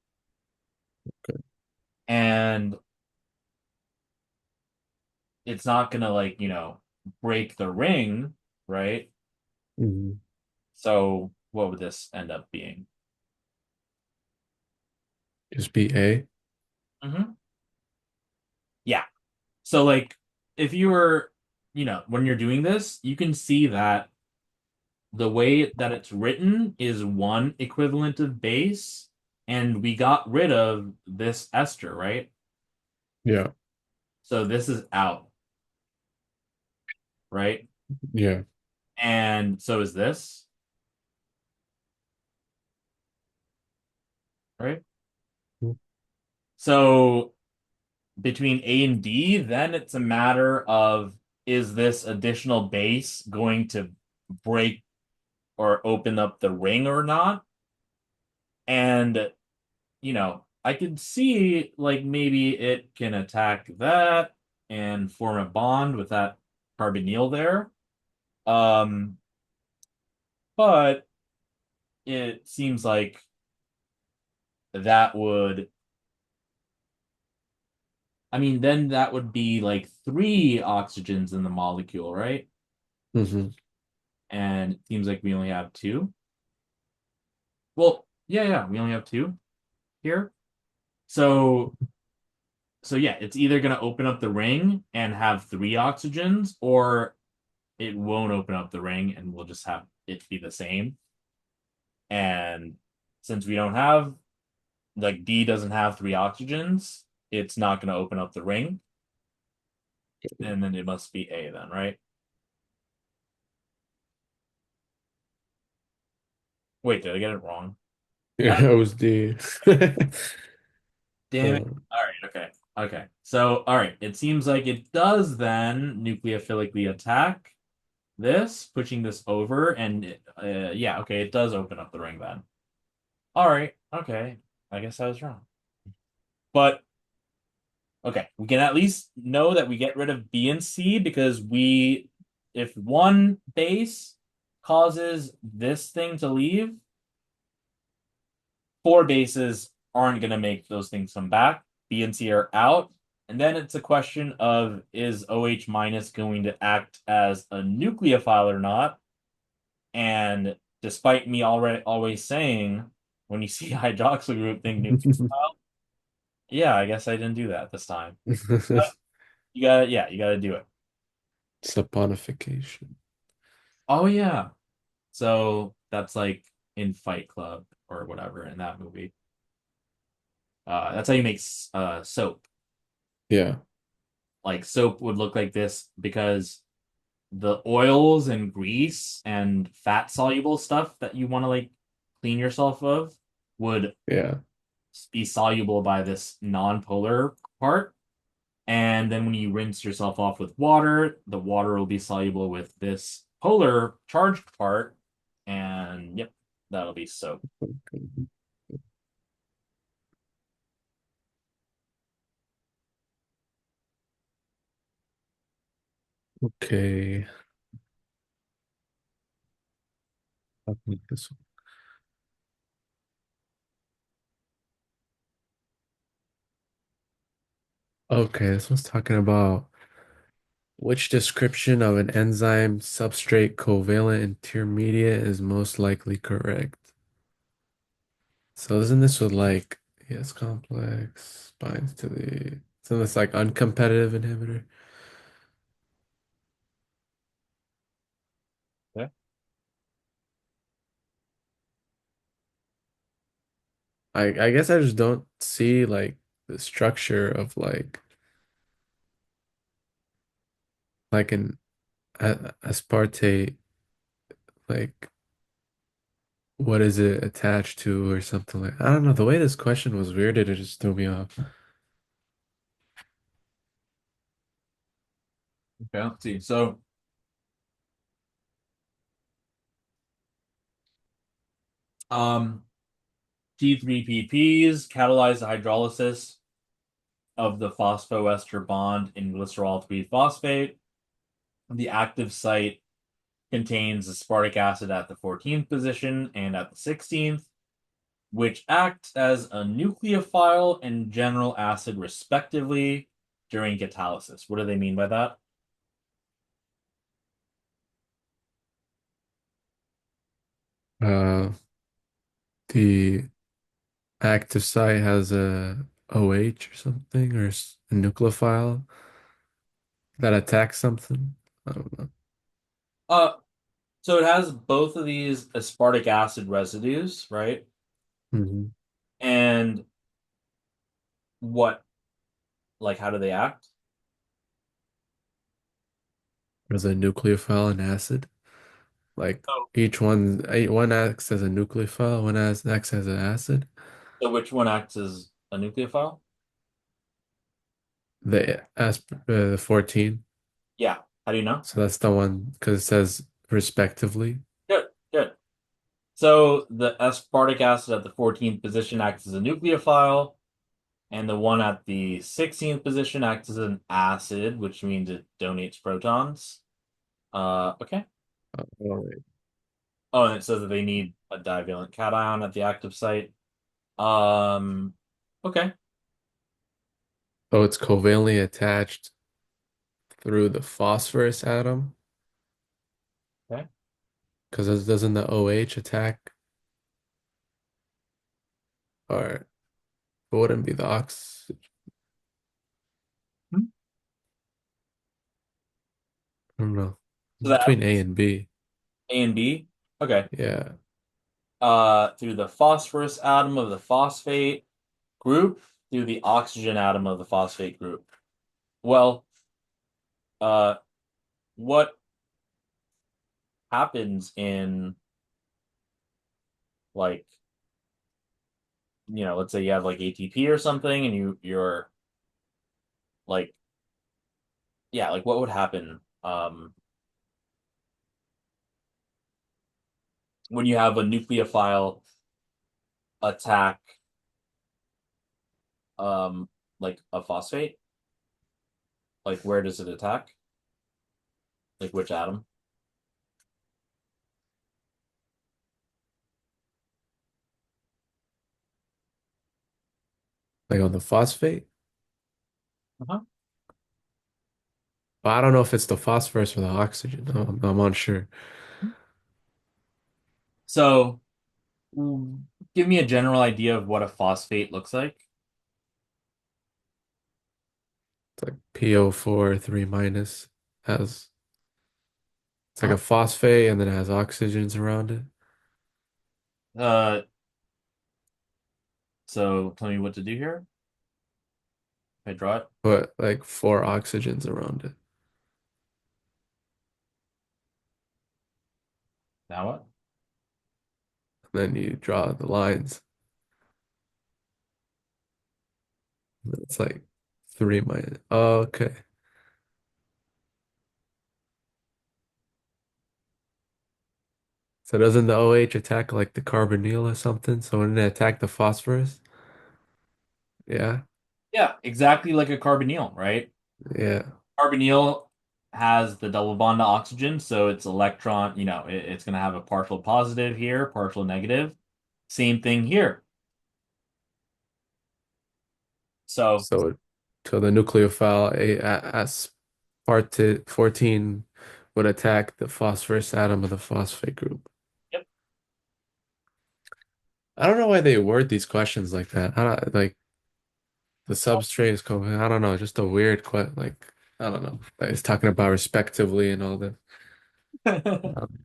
And it's not gonna like, break the ring, right? Mhm. So what would this end up being? Just be A. Hmm. Yeah. So like if you were, when you're doing this, you can see that the way that it's written is one equivalent of base, and we got rid of this ester, right? Yeah. So this is out, right? Yeah. And so is this, right? So between A and D, then it's a matter of, is this additional base going to break or open up the ring or not? And, I could see like maybe it can attack that and form a bond with that carbonyl there. Um, but it seems like that would, then that would be like three oxygens in the molecule, right? Hmm. And it seems like we only have two. Well, yeah, yeah, we only have two here. So, so yeah, it's either going to open up the ring and have three oxygens, or it won't open up the ring and we'll just have it be the same. And since we don't have, like, D doesn't have three oxygens, it's not going to open up the ring. And then it must be A then, right? Wait, did I get it wrong? Yeah, Ah, it was D. damn it. Uh, All right, okay. Okay. So, all right, it seems like it does then nucleophilically attack this, pushing this over, and yeah, okay, it does open up the ring then. All right, okay. I guess I was wrong. But okay, we can at least know that we get rid of B and C because if one base causes this thing to leave, four bases aren't going to make those things come back. B and C are out. And then it's a question of, is OH minus going to act as a nucleophile or not? And despite me already always saying, when you see a hydroxyl group, think nucleophile, yeah, I guess I didn't do that this time. But you gotta do it. Saponification. Oh yeah. So that's like in Fight Club or whatever in that movie. That's how you make soap. Yeah. Like soap would look like this because the oils and grease and fat soluble stuff that you want to like clean yourself of would Yeah. be soluble by this non-polar part. And then when you rinse yourself off with water, the water will be soluble with this polar charged part. And yep, that'll be soap. Okay. I'll make this one. Okay, this one's talking about which description of an enzyme substrate covalent intermediate is most likely correct. So isn't this with like yes complex binds to the isn't this like uncompetitive inhibitor? Okay. I guess I just don't see like the structure of like an aspartate, like what is it attached to or something like, I don't know. The way this question was worded, it just threw me off. Okay, let's see. So, um, T3PPs catalyze the hydrolysis of the phosphoester bond in glycerol 3 phosphate. The active site contains aspartic acid at the 14th position and at the 16th, which act as a nucleophile and general acid respectively during catalysis. What do they mean by that? Uh, the active site has a OH or something or a nucleophile that attacks something. I don't know. Uh, so it has both of these aspartic acid residues, right? Hmm. And what, like, how do they act? There's a nucleophile and acid. Like Oh. one acts as a nucleophile, acts as an acid. So which one acts as a nucleophile? The 14. Yeah. How do you know? So that's the one because it says respectively. Good, good. So the aspartic acid at the 14th position acts as a nucleophile, and the one at the 16th position acts as an acid, which means it donates protons. Okay. All right. Oh, and it says that they need a divalent cation at the active site. Um, okay. So it's covalently attached through the phosphorus atom Okay. because doesn't the OH attack or it wouldn't be the ox. Hmm. I don't know. So that Between A and B. A and B. Okay. Yeah. Through the phosphorus atom of the phosphate group, through the oxygen atom of the phosphate group. Well, uh, what happens in like, let's say you have like ATP or something, and you're like, yeah, like what would happen when you have a nucleophile attack um like a phosphate? Like where does it attack? Like which atom? Like on the phosphate. Uh-huh. But I don't know if it's the phosphorus or the oxygen. I'm unsure. So give me a general idea of what a phosphate looks like. It's like PO4 3 minus has it's like Uh-huh. a phosphate and then it has oxygens around it. Uh, so tell me what to do here. If I draw it. But like four oxygens around it. Now what? And then you draw the lines. It's like 3 minus. Oh, okay. So doesn't the OH attack like the carbonyl or something? So when it attack the phosphorus? Yeah. Yeah, exactly like a carbonyl, right? Yeah. Carbonyl has the double bond to oxygen, so its electron, it's going to have a partial positive here, partial negative. Same thing here. So, So so the nucleophile aspartate 14 would attack the phosphorus atom of the phosphate group. yep. I don't know why they word these questions like that. I don't like the substrate is covalent. I don't know, just a weird like I don't know. Like, it's talking about respectively and all this. Um,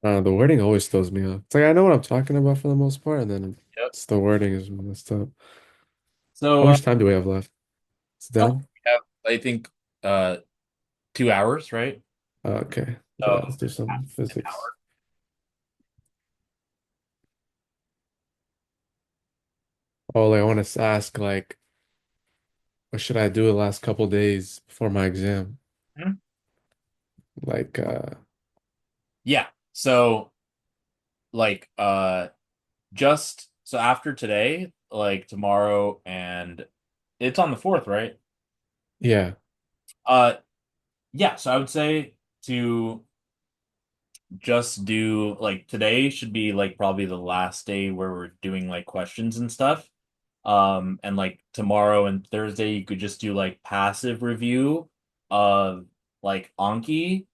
The wording always throws me off. It's like I know what I'm talking about for the most part, and then Yep. it's the wording is messed up. How So, much time do we have left? It's oh, done? we have, I think, 2 hours, right? Okay. Yeah, So, let's do some an physics. hour. Oh, like I want to ask, like, what should I do the last couple days before my exam? Mhm. Like, Yeah. So, like, just so after today, like tomorrow, and it's on the 4th, right? yeah, Uh, yeah. So I would say to just do like today should be like probably the last day where we're doing like questions and stuff. And like tomorrow and Thursday, you could just do like passive review of like Anki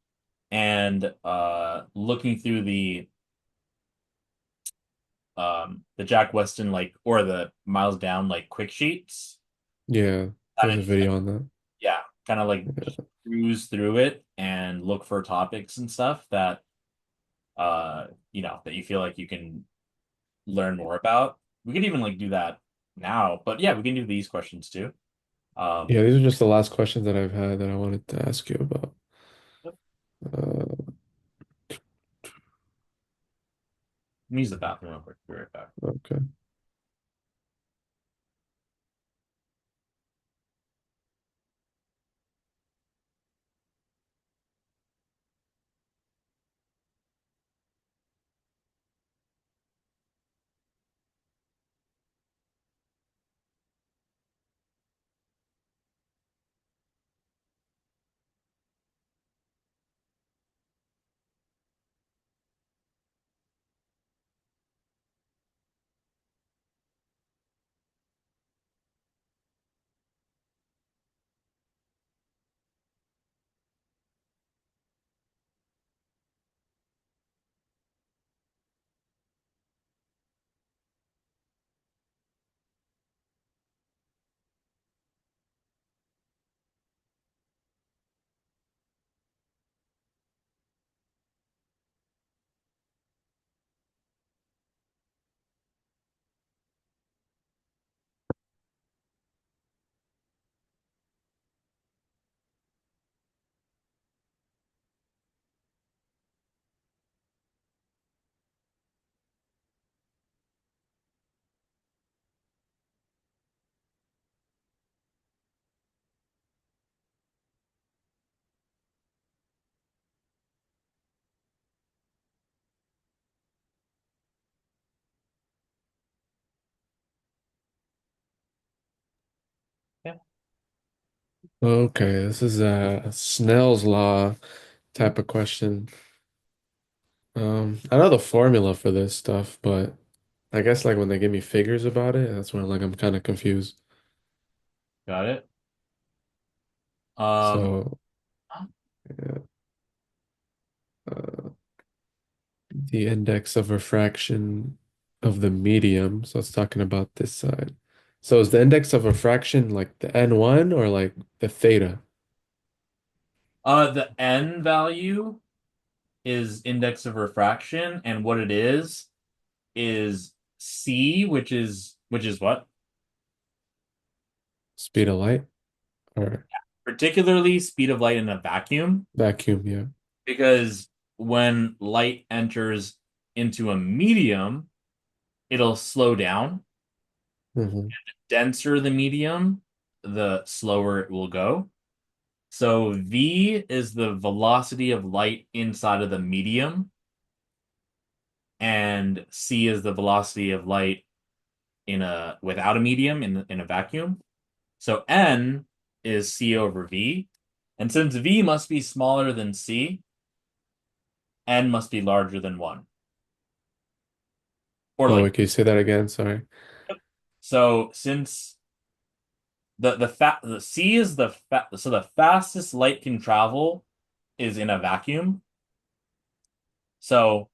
and looking through the Jack Weston like or the Miles Down like quick sheets. yeah. Kind There's of a just like video on that. yeah, kind of like just cruise through it and look for topics and stuff that that you feel like you can learn more about. We could even like do that now, but yeah, we can do these questions too. Yeah, Um, these are just the last questions that I've had that I wanted to ask you about. Uh, let me use the bathroom real quick. Be right back. okay. Yeah, Okay, this is a Snell's law type of question. I know the formula for this stuff, but I guess like when they give me figures about it, that's when like I'm kind of confused. got it. Um, So yeah, uh, the index of refraction of the medium. So it's talking about this side. So is the index of refraction like the N1 or like the theta? the n value is index of refraction, and what it is c, which is what? Speed of light or Particularly speed of light in a vacuum, vacuum? Yeah. because when light enters into a medium, it'll slow down. Hmm. Denser the medium, the slower it will go. So v is the velocity of light inside of the medium, and c is the velocity of light in a without a medium in a vacuum. So n is c over v, and since v must be smaller than c, n must be larger than 1. Or Oh, like wait, can you say that again? Sorry. so since the c is so the fastest light can travel is in a vacuum. So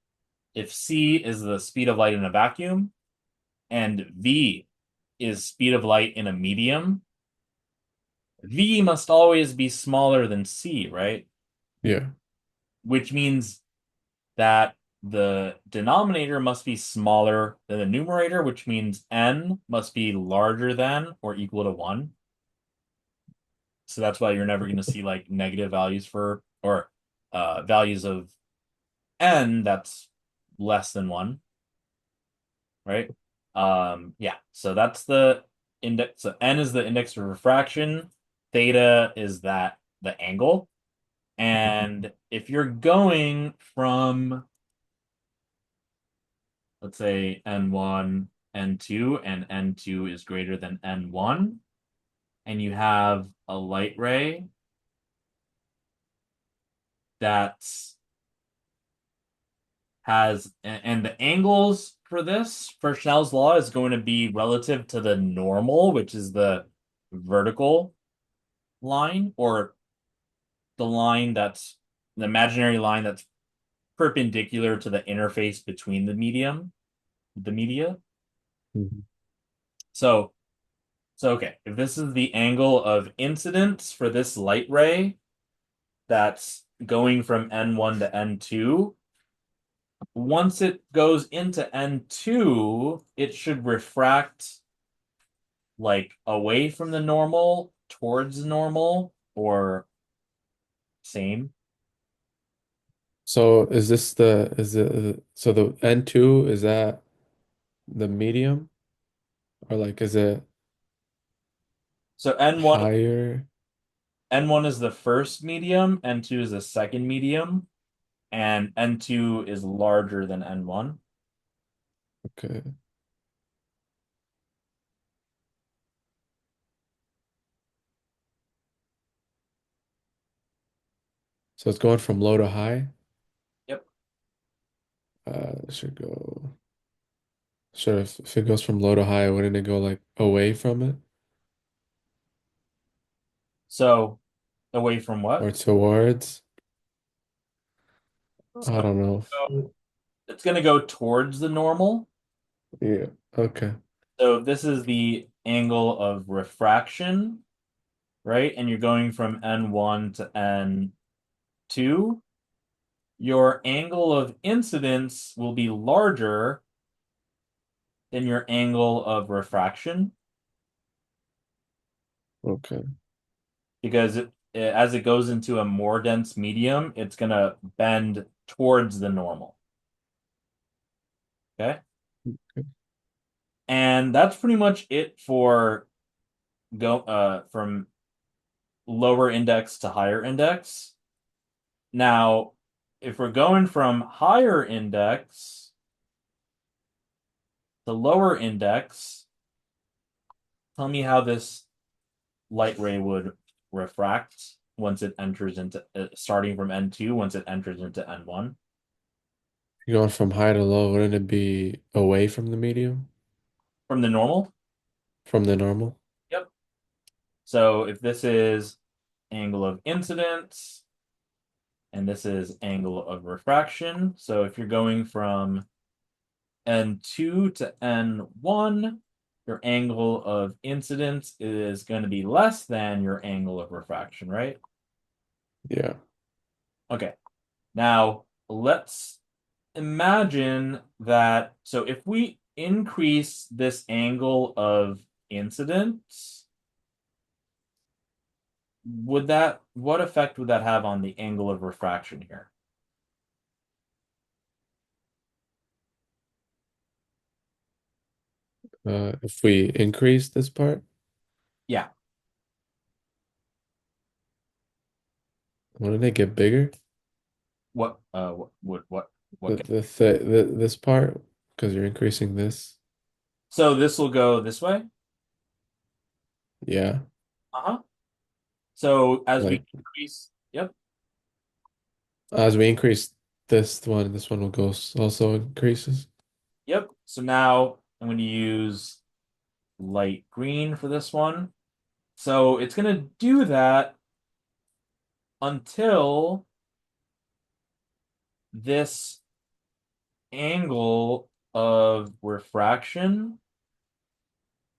if c is the speed of light in a vacuum and v is speed of light in a medium, v must always be smaller than c, right? Yeah. Which means that the denominator must be smaller than the numerator, which means n must be larger than or equal to 1. So that's why you're never going to see like negative values for or values of n that's less than 1, right? Yeah, so that's the index. So n is the index of refraction, theta is the angle. And if you're going from, let's say, n1, n2, and n2 is greater than n1, and you have a light ray that's and the angles for this, for Snell's law, is going to be relative to the normal, which is the vertical line, or the line that's the imaginary line that's perpendicular to the interface between the media. Mhm. So, so okay, if this is the angle of incidence for this light ray that's going from n1 to n2, once it goes into n2, it should refract like away from the normal towards normal or same. So is this the is it so the N2 is that the medium or like is it So higher? N1 is the first medium, N2 is the second medium, and N2 is larger than N1. Okay. So it's going from low to high. Yep. It should go. Sure, if it goes from low to high, wouldn't it go like away from it So away from what? or towards? I So don't know. it's going to go towards the normal. Yeah. Okay. So this is the angle of refraction, right? And you're going from N1 to N2. Your angle of incidence will be larger than your angle of refraction Okay. because as it goes into a more dense medium, it's going to bend towards the normal. Okay. And that's pretty much it for go from lower index to higher index. Now, if we're going from higher index to lower index, tell me how this light ray would refract once it enters into starting from N2 once it enters into N1 You're going from high to low, wouldn't it be away from the medium? from the normal. From the normal? Yep. So if this is angle of incidence and this is angle of refraction, so if you're going from N2 to N1, your angle of incidence is going to be less than your angle of refraction, right? Yeah. Okay. Now, let's imagine that. So if we increase this angle of incidence, what effect would that have on the angle of refraction here? If we increase this part, Yeah. wouldn't it get bigger? What? This part, because you're increasing this. So this will go this way? Yeah. Uh-huh. So as we Like increase, yep, as we increase this one will go also increases. yep. So now I'm going to use light green for this one. So it's going to do that until this angle of refraction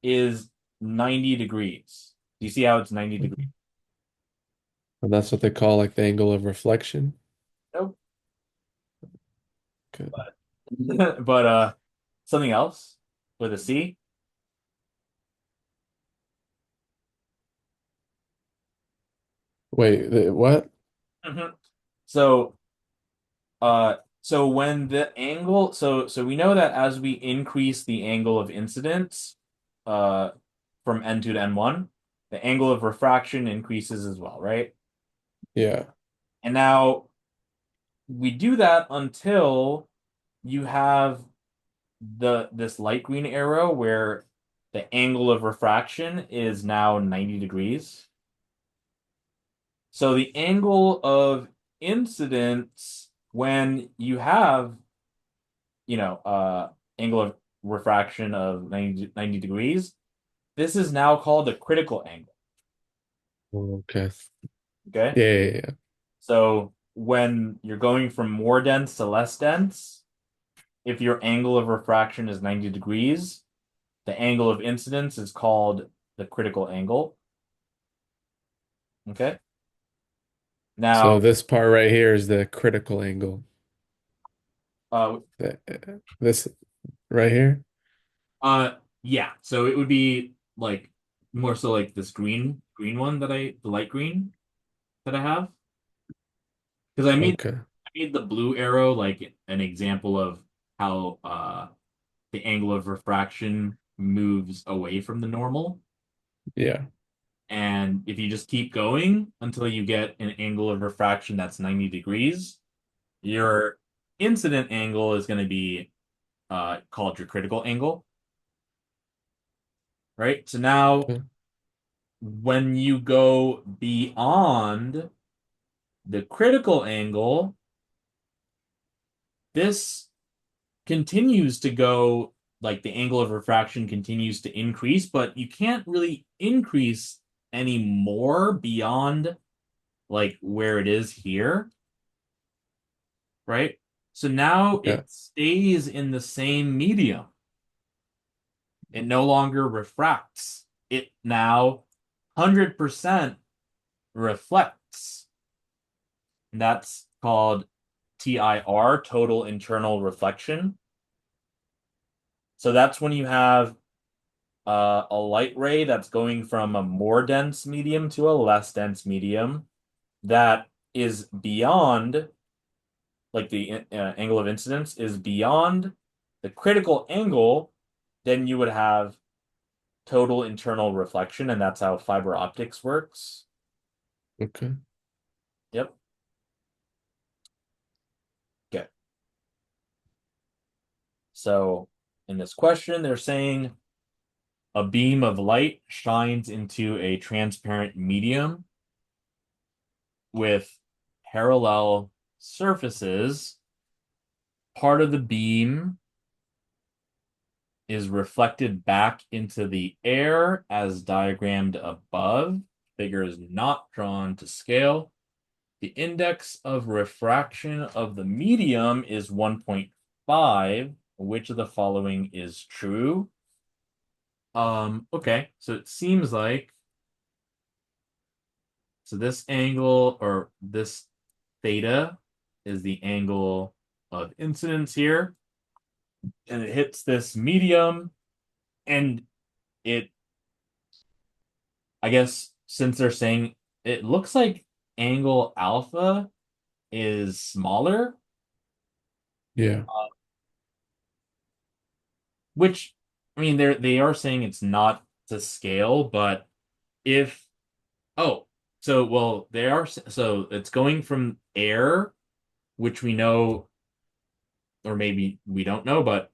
is 90 degrees. Do you see how it's 90 degrees? And that's what they call like the angle of reflection. Nope. Okay. But something else with a C. Wait, what? Mhm. So so when the angle, so we know that as we increase the angle of incidence uh from N2 to N1, the angle of refraction increases as well, right? Yeah. And now we do that until you have this light green arrow where the angle of refraction is now 90 degrees. So the angle of incidence when you have, angle of refraction of 90 degrees, this is now called a critical angle. Okay. Okay. Yeah, yeah, yeah. So when you're going from more dense to less dense, if your angle of refraction is 90 degrees, the angle of incidence is called the critical angle. Okay. So Now, this part right here is the critical angle. uh, This right here? uh, yeah. So it would be like more so like this green one the light green that I have. Because Okay. I made the blue arrow like an example of how the angle of refraction moves away from the normal. Yeah. And if you just keep going until you get an angle of refraction that's 90 degrees, your incident angle is going to be called your critical angle, right? So now Okay. when you go beyond the critical angle, this continues to go like the angle of refraction continues to increase, but you can't really increase any more beyond like where it is here, right? So now Yeah. it stays in the same medium. It no longer refracts. It now 100% reflects. And that's called TIR, total internal reflection. So that's when you have a light ray that's going from a more dense medium to a less dense medium that is beyond, like the angle of incidence is beyond the critical angle, then you would have total internal reflection, and that's how fiber optics works. Okay. Yep. Okay. So in this question, they're saying a beam of light shines into a transparent medium with parallel surfaces. Part of the beam is reflected back into the air as diagrammed above. Figure is not drawn to scale. The index of refraction of the medium is 1.5. Which of the following is true? Okay, so it seems like this angle or this theta is the angle of incidence here, and it hits this medium, and it, I guess, since they're saying it looks like angle alpha is smaller, Yeah. which I mean they are saying it's not to scale, but if oh, so well they are so it's going from air, which we know, or maybe we don't know, but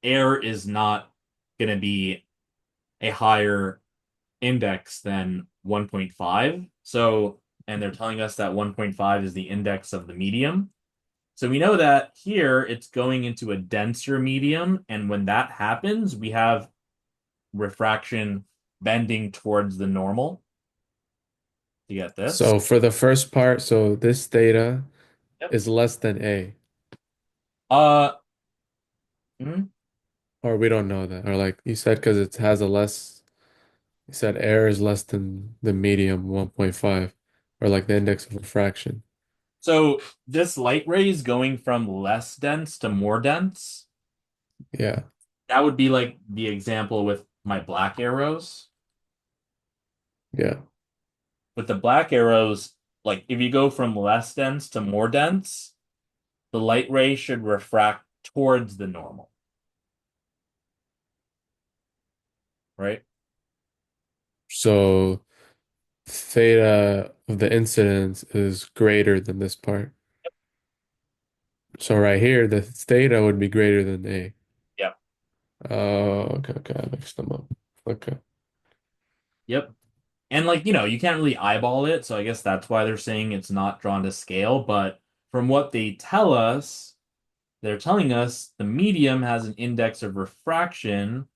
air is not going to be a higher index than 1.5. So, and they're telling us that 1.5 is the index of the medium. So we know that here it's going into a denser medium. And when that happens, we have refraction bending towards the normal. You get this? So for the first part, so this theta Yep. is less than A, Uh, mm, or we don't know that, or like you said, because it has a less. You said air is less than the medium 1.5, or like the index of refraction. So this light ray is going from less dense to more dense. Yeah. That would be like the example with my black arrows. Yeah. With the black arrows, like if you go from less dense to more dense, the light ray should refract towards the normal, right? So theta of the incidence is greater than this part. So right here, the theta would be greater than A. Yep. Oh, okay, okay. I mixed them up. Okay. Yep. And like, you can't really eyeball it, so I guess that's why they're saying it's not drawn to scale, but from what they tell us, they're telling us the medium has an index of refraction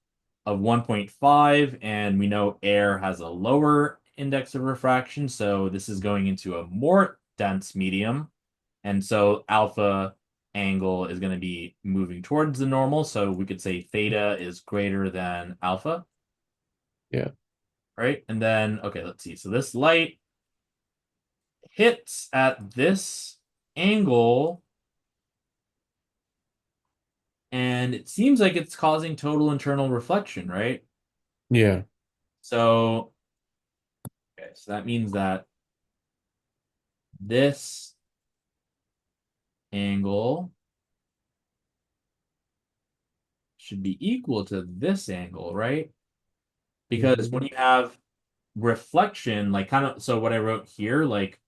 of 1.5, and we know air has a lower index of refraction, so this is going into a more dense medium. And so alpha angle is going to be moving towards the normal, so we could say theta is greater than alpha, Yeah. right? And then, okay, let's see. So this light hits at this angle, and it seems like it's causing total internal reflection, right? Yeah. So, okay, so that means that this angle should be equal to this angle, right? Because Hmm. when you have reflection, like kind of, so what I wrote here, like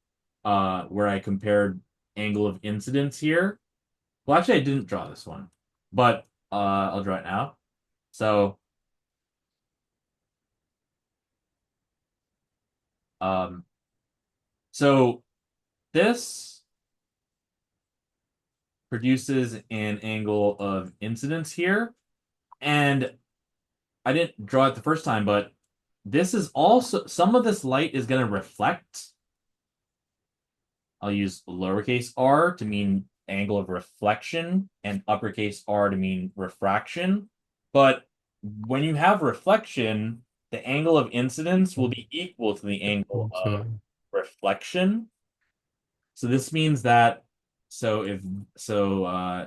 where I compared angle of incidence here. Well, actually, I didn't draw this one, but I'll draw it now. So um so this produces an angle of incidence here, and I didn't draw it the first time, but this is also some of this light is going to reflect. I'll use lowercase r to mean angle of reflection and uppercase R to mean refraction. But when you have reflection, the angle of incidence will be equal to the angle of So, reflection. So this means that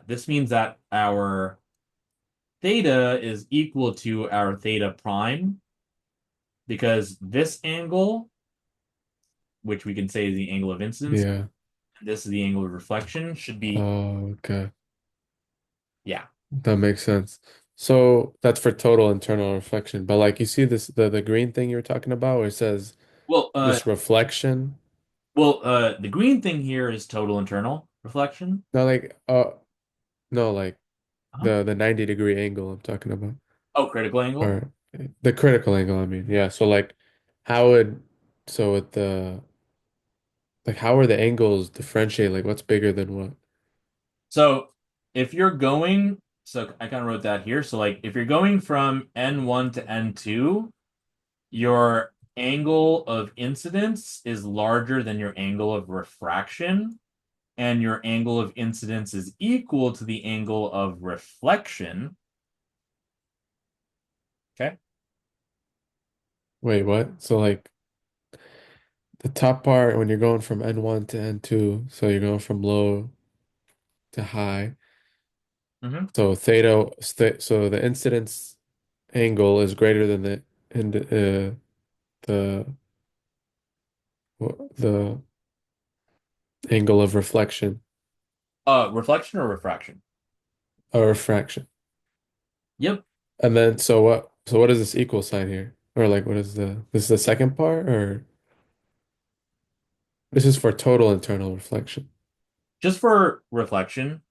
this means that our theta is equal to our theta prime, because this angle, which we can say is the angle of incidence, yeah. this is the angle of reflection, should be, Oh, okay. yeah. That makes sense. So that's for total internal reflection. But like you see this the green thing you were talking about where it says Well, this reflection. the green thing here is total internal reflection. No, like no, like Uh-huh. the 90-degree angle I'm talking about. Oh, critical angle. Or the critical angle, I mean. Yeah. So like how would so with the like how are the angles differentiate? Like what's bigger than what? So if you're going, so I kind of wrote that here. So like if you're going from N1 to N2, your angle of incidence is larger than your angle of refraction, and your angle of incidence is equal to the angle of reflection. Okay. Wait, what? So like the top part when you're going from N1 to N2, so you're going from low to high. Hmm. So so the incidence angle is greater than the the angle of reflection Reflection or refraction? or refraction. Yep. And then so what is this equal sign here? Or like what is this is the second part or this is for total internal reflection. Just for reflection,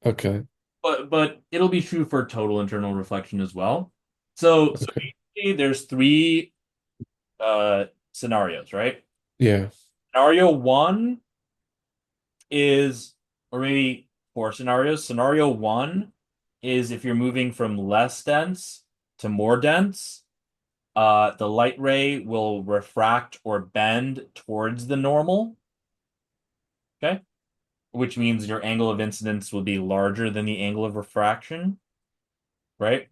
Okay. but it'll be true for total internal reflection as well. So Okay. basically there's three scenarios, right? Yeah. Scenario one is, or maybe four scenarios. Scenario one is if you're moving from less dense to more dense, the light ray will refract or bend towards the normal, okay? Which means your angle of incidence will be larger than the angle of refraction, right?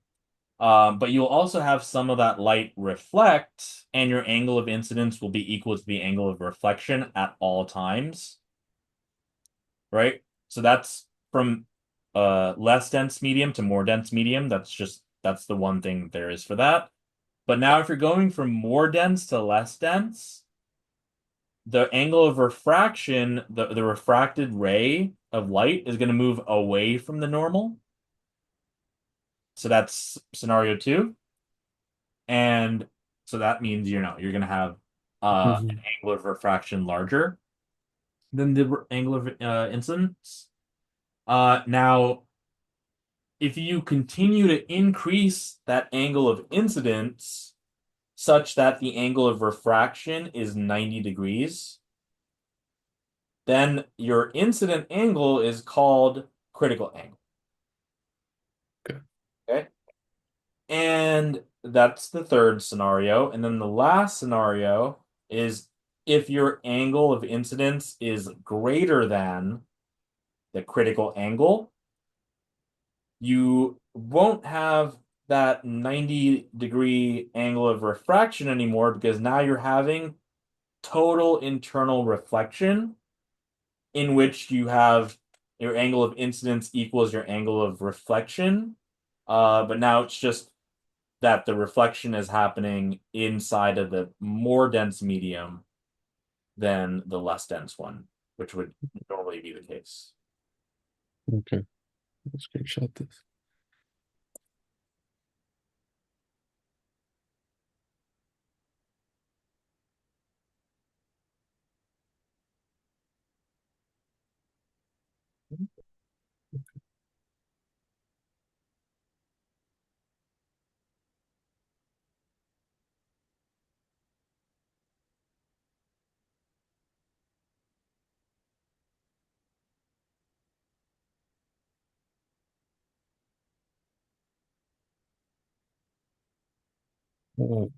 But you'll also have some of that light reflect, and your angle of incidence will be equal to the angle of reflection at all times, right? So that's from less dense medium to more dense medium. That's the one thing there is for that. But now if you're going from more dense to less dense, the angle of refraction, the refracted ray of light is going to move away from the normal. So that's scenario two. And so that means, you're going to have an Hmm. angle of refraction larger than the angle of incidence. Now, if you continue to increase that angle of incidence such that the angle of refraction is 90 degrees, then your incident angle is called critical angle. Okay. Okay. And that's the third scenario. And then the last scenario is if your angle of incidence is greater than the critical angle, you won't have that 90-degree angle of refraction anymore because now you're having total internal reflection in which you have your angle of incidence equals your angle of reflection. But now it's just that the reflection is happening inside of the more dense medium than the less dense one, which would normally be the case. Okay. Let's screenshot this. Oh,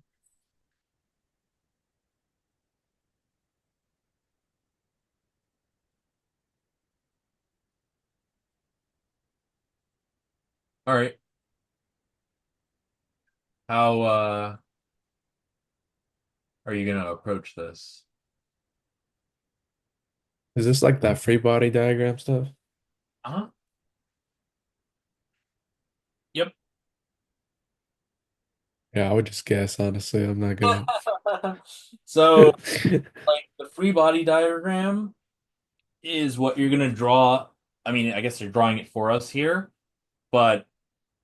All right. How are you gonna approach this? is this like that free body diagram stuff? Uh-huh. Yep. Yeah, I would just guess, honestly. I'm not gonna. So, like the free body diagram is what you're gonna draw. I mean, I guess you're drawing it for us here, but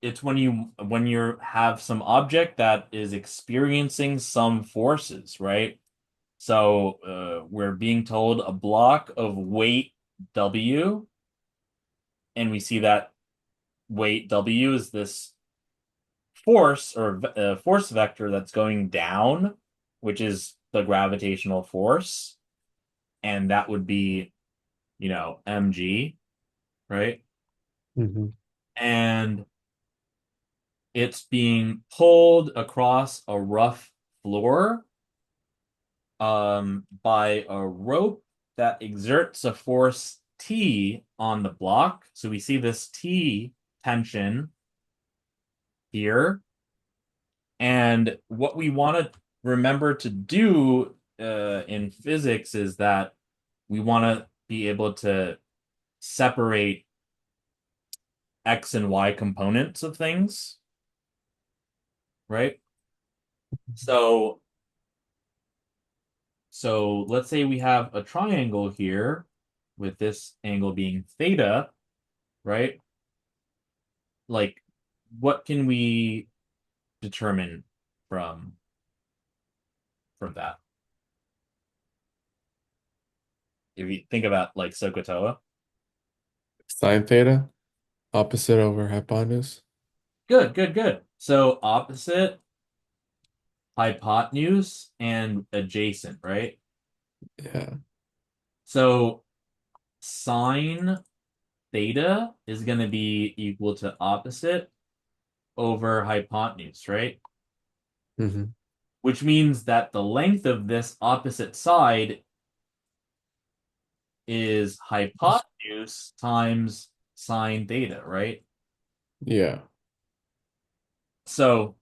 it's when you have some object that is experiencing some forces, right? So we're being told a block of weight W, and we see that weight W is this force or force vector that's going down, which is the gravitational force, and that would be, mg, right? Hmm. And it's being pulled across a rough floor by a rope that exerts a force T on the block. So we see this T tension here. And what we want to remember to do in physics is that we want to be able to separate X and Y components of things, right? So so let's say we have a triangle here with this angle being theta, right? Like, what can we determine from from that? If you think about like SOHCAHTOA. Sine theta, opposite over hypotenuse. Good, good, good. So opposite, hypotenuse, and adjacent, right? Yeah. So sine theta is going to be equal to opposite over hypotenuse, right? Hmm. Which means that the length of this opposite side is hypotenuse times sine theta, right? Yeah. So,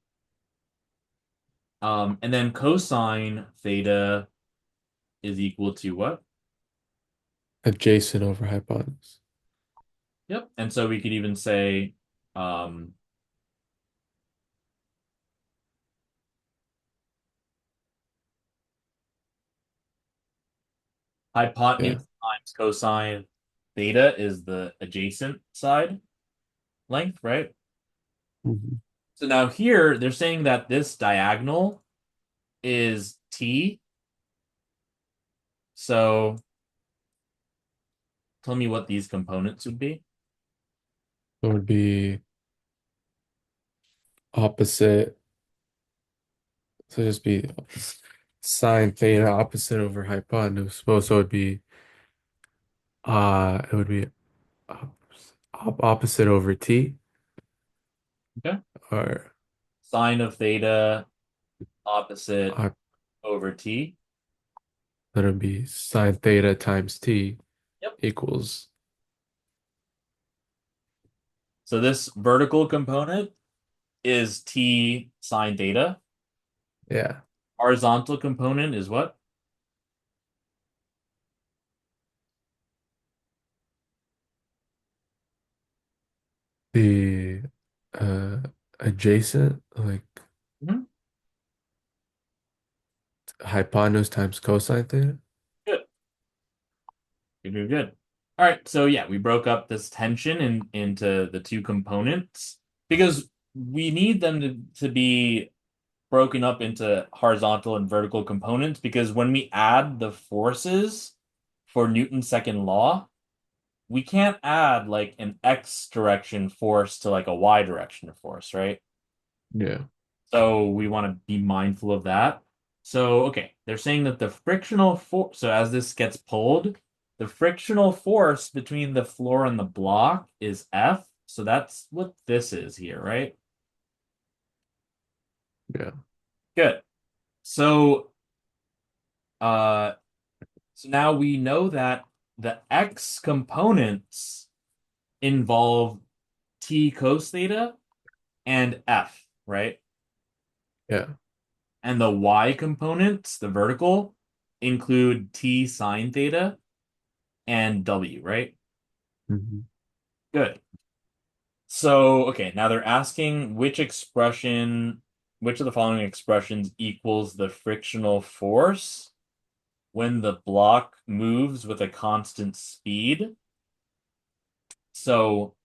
and then cosine theta is equal to what? Adjacent over hypotenuse. Yep. And so we could even say um, Yeah. hypotenuse times cosine theta is the adjacent side length, right? Mhm. So now here they're saying that this diagonal is t. So tell me what these components would be. It would be opposite. So just be sine theta opposite over hypotenuse. So it would be it would be opposite over t, Okay. or Sine of theta opposite uh, over t. that would be sine theta times t Yep. equals, So this vertical component is t sine theta. yeah, Horizontal component is what? the uh adjacent, like Mhm. hypotenuse times cosine theta. Good. Good, good, good. All right, so yeah, we broke up this tension into the two components because we need them to be broken up into horizontal and vertical components because when we add the forces for Newton's second law, we can't add like an x direction force to like a y direction force, right? Yeah. So we want to be mindful of that. So, okay, they're saying that the frictional force, so as this gets pulled, the frictional force between the floor and the block is F. So that's what this is here, right? Yeah. Good. So, uh, so now we know that the X components involve T cos theta and F, right? Yeah. And the Y components, the vertical, include T sine theta and W, right? Mhm. Good. So, okay, now they're asking which of the following expressions equals the frictional force when the block moves with a constant speed. So,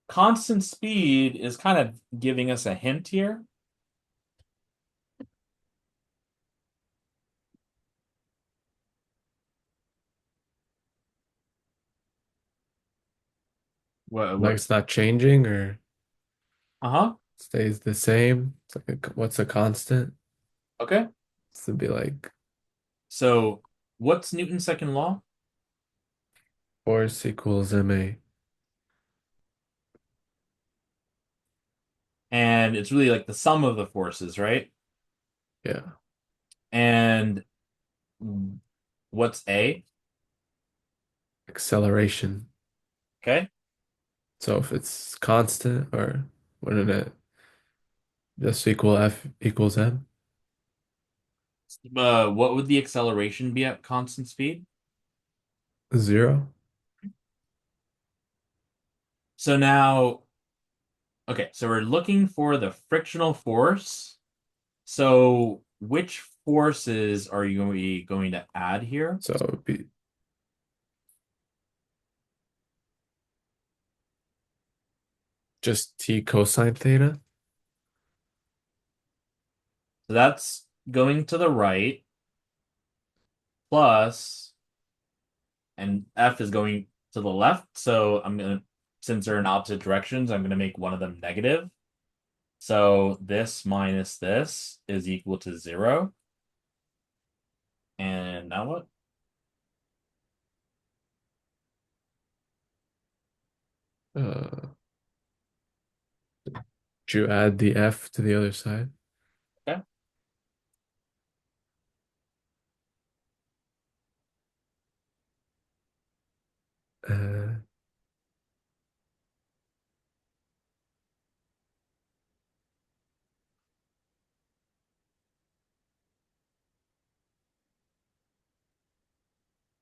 constant speed is kind of giving us a hint here. Like What? it's not changing or Uh-huh. stays the same. It's like what's a constant? Okay. It's to be like So, what's Newton's second law? force equals ma. And it's really like the sum of the forces, right? Yeah. And what's A? Acceleration. Okay. So if it's constant, or wouldn't it just equal F equals M? What would the acceleration be at constant speed? Zero. So now, okay, so we're looking for the frictional force. So which forces are you going to add here? So it would be just T cosine theta. So that's going to the right plus, and F is going to the left. So since they're in opposite directions, I'm gonna make one of them negative. So this minus this is equal to 0. And now what? Uh, do you add the F to the other side? Okay. Uh,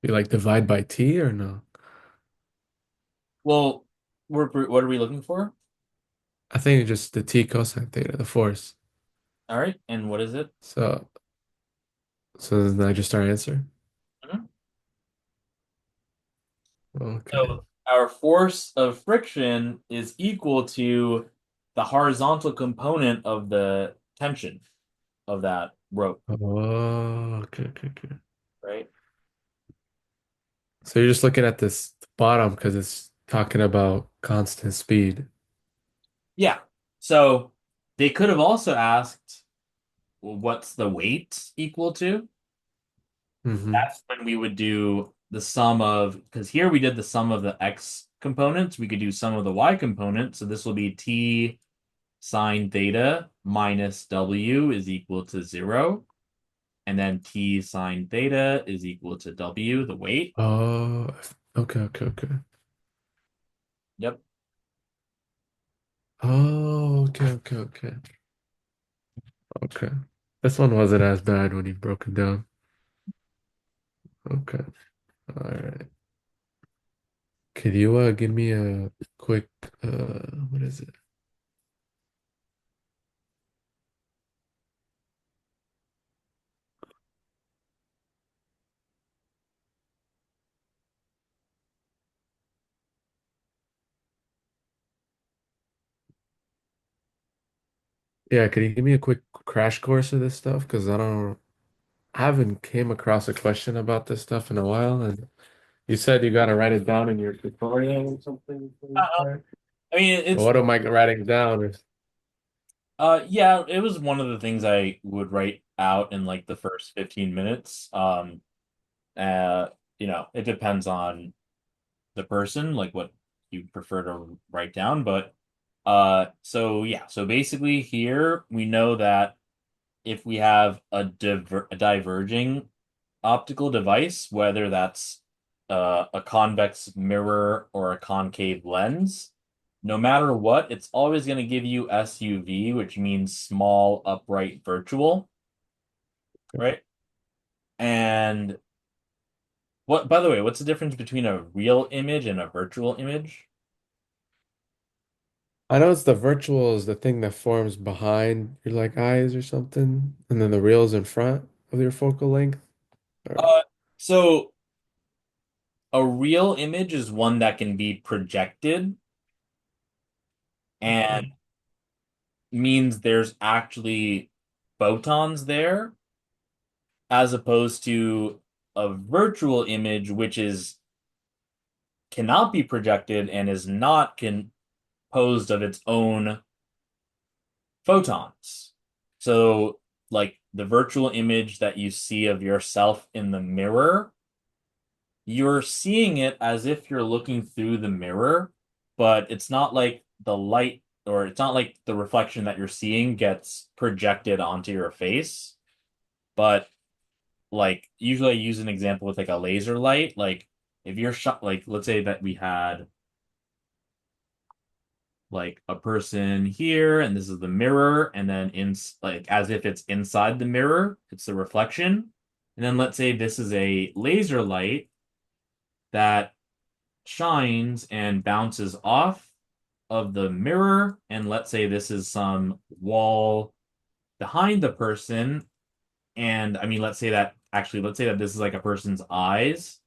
You like divide by t or no? Well, what are we looking for? I think it's just the t cosine theta, the force. All right, and what is it? So so then I just our answer. Mhm. Okay. So our force of friction is equal to the horizontal component of the tension of that rope, Oh, okay, okay, okay. right? So you're just looking at this bottom because it's talking about constant speed. Yeah. So they could have also asked, well, what's the weight equal to? Mm-hmm. That's when we would do the sum of, because here we did the sum of the x components. We could do sum of the y component. So this will be t sine theta minus w is equal to 0. And then t sine theta is equal to w, the weight. Oh, okay, okay, okay. Yep. Oh, okay, okay, okay. Okay. This one wasn't as bad when you broke it down. Okay. All right. Could you give me a quick what is it? Yeah, could you give me a quick crash course of this stuff? Because I haven't came across a question about this stuff in a while, and you said you gotta write it down in your tutorial or something. I mean, But it's what am I writing down? yeah, it was one of the things I would write out in like the first 15 minutes. Uh, it depends on the person, like what you prefer to write down, but so yeah, so basically here we know that if we have a diverging optical device, whether that's a convex mirror or a concave lens, no matter what, it's always going to give you SUV, which means small upright virtual, right? And by the way, what's the difference between a real image and a virtual image? I know it's the virtual is the thing that forms behind your like eyes or something, and then the real is in front of your focal length. Or, Uh, so a real image is one that can be projected and okay. means there's actually photons there, as opposed to a virtual image, which is cannot be projected and is not composed of its own photons. So, like the virtual image that you see of yourself in the mirror, you're seeing it as if you're looking through the mirror, but it's not like the light or it's not like the reflection that you're seeing gets projected onto your face. But like usually I use an example with like a laser light. Like if you're shot, like let's say that we had like a person here and this is the mirror and then in like as if it's inside the mirror, it's the reflection. And then let's say this is a laser light that shines and bounces off of the mirror. And let's say this is some wall behind the person. And I mean, let's say that this is like a person's eyes.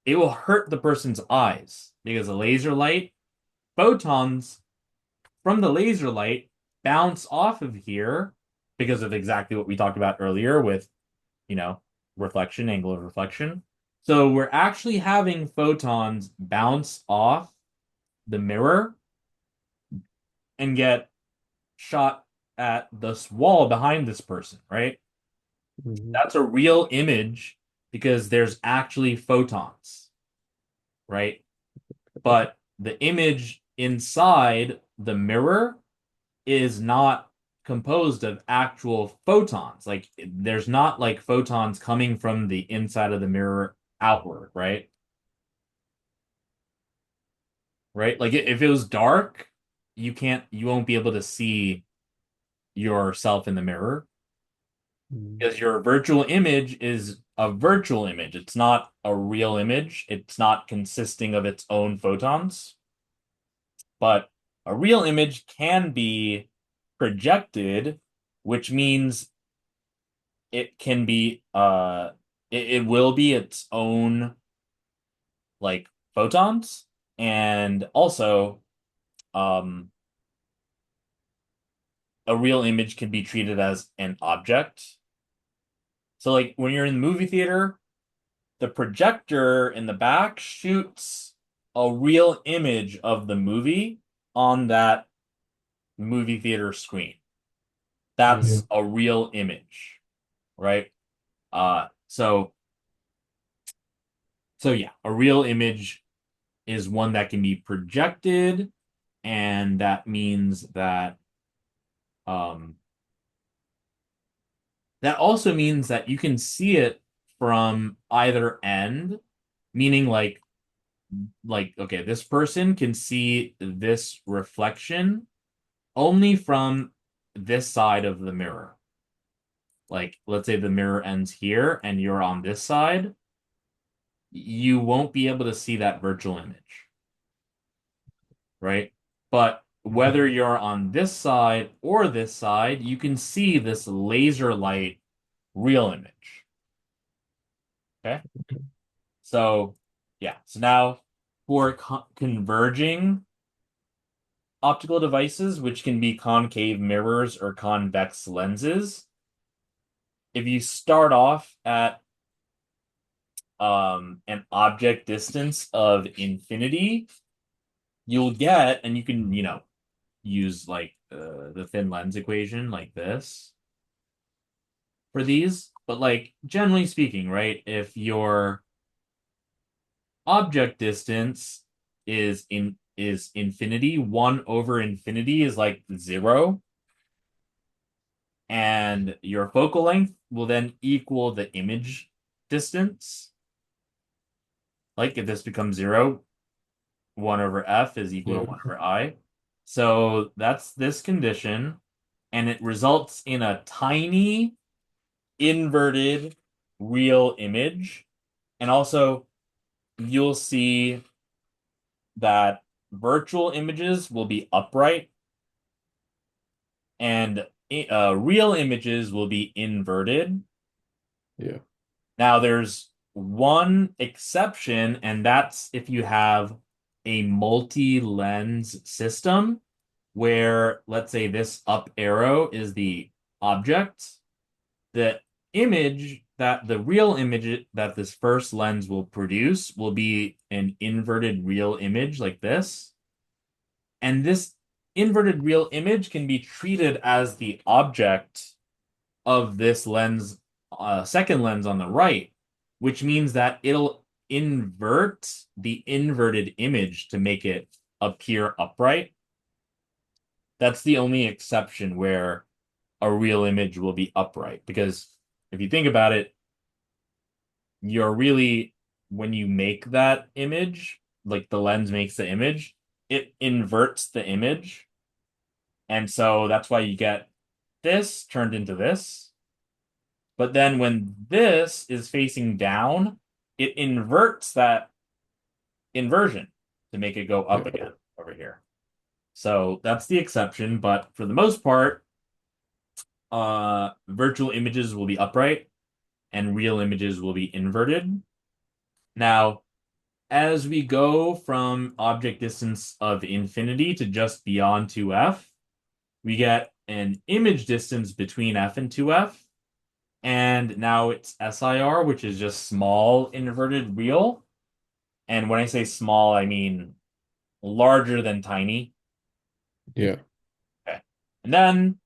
It will hurt the person's eyes because the laser light photons from the laser light bounce off of here because of exactly what we talked about earlier with, you know, reflection, angle of reflection. So we're actually having photons bounce off the mirror and get shot at this wall behind this person, right? Mhm. That's a real image because there's actually photons, right? But the image inside the mirror is not composed of actual photons. Like there's not like photons coming from the inside of the mirror outward, right? Right? Like if it was dark, you won't be able to see yourself in the mirror Mhm. because your virtual image is a virtual image. It's not a real image. It's not consisting of its own photons. But a real image can be projected, which means it can be it will be its own like photons, and also um a real image can be treated as an object. So like when you're in the movie theater, the projector in the back shoots a real image of the movie on that movie theater screen. Yeah. That's a real image, right? Uh so so yeah, a real image is one that can be projected, and that means that um that also means that you can see it from either end, meaning like okay, this person can see this reflection only from this side of the mirror. Like let's say the mirror ends here and you're on this side, you won't be able to see that virtual image, right? But whether you're on this side or this side, you can see this laser light real image. Okay. So, yeah. So now for converging optical devices, which can be concave mirrors or convex lenses, if you start off at an object distance of infinity, you'll get, and you can, use like the thin lens equation like this for these. But like generally speaking, right, if your object distance is infinity, 1 over infinity is like 0, and your focal length will then equal the image distance. Like if this becomes 0, 1 over f is equal to Yeah. 1 over I. So that's this condition, and it results in a tiny inverted real image. And also, you'll see that virtual images will be upright and real images will be inverted. Yeah. Now, there's one exception, and that's if you have a multi-lens system where, let's say, this up arrow is the object. The the real image that this first lens will produce will be an inverted real image like this. And this inverted real image can be treated as the object of this lens, second lens on the right, which means that it'll invert the inverted image to make it appear upright. That's the only exception where a real image will be upright. Because if you think about it, you're really, when you make that image, like the lens makes the image, it inverts the image. And so that's why you get this turned into this. But then when this is facing down, it inverts that inversion to make it go up Yeah. again over here. So that's the exception. But for the most part, virtual images will be upright and real images will be inverted. Now, as we go from object distance of infinity to just beyond 2f, we get an image distance between f and 2f. And now it's SIR, which is just small inverted real. And when I say small, I mean larger than tiny. Yeah. Okay. And then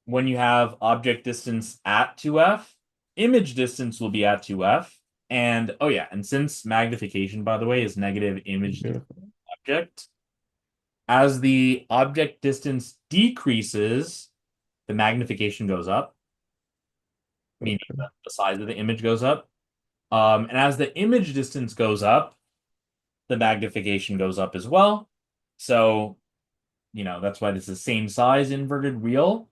when you have object distance at 2f, image distance will be at 2f. And oh yeah, and since magnification, by the way, is negative image Yeah. object, as the object distance decreases, the magnification goes up, meaning Okay. that the size of the image goes up. And as the image distance goes up, the magnification goes up as well. So, that's why this is same size inverted real.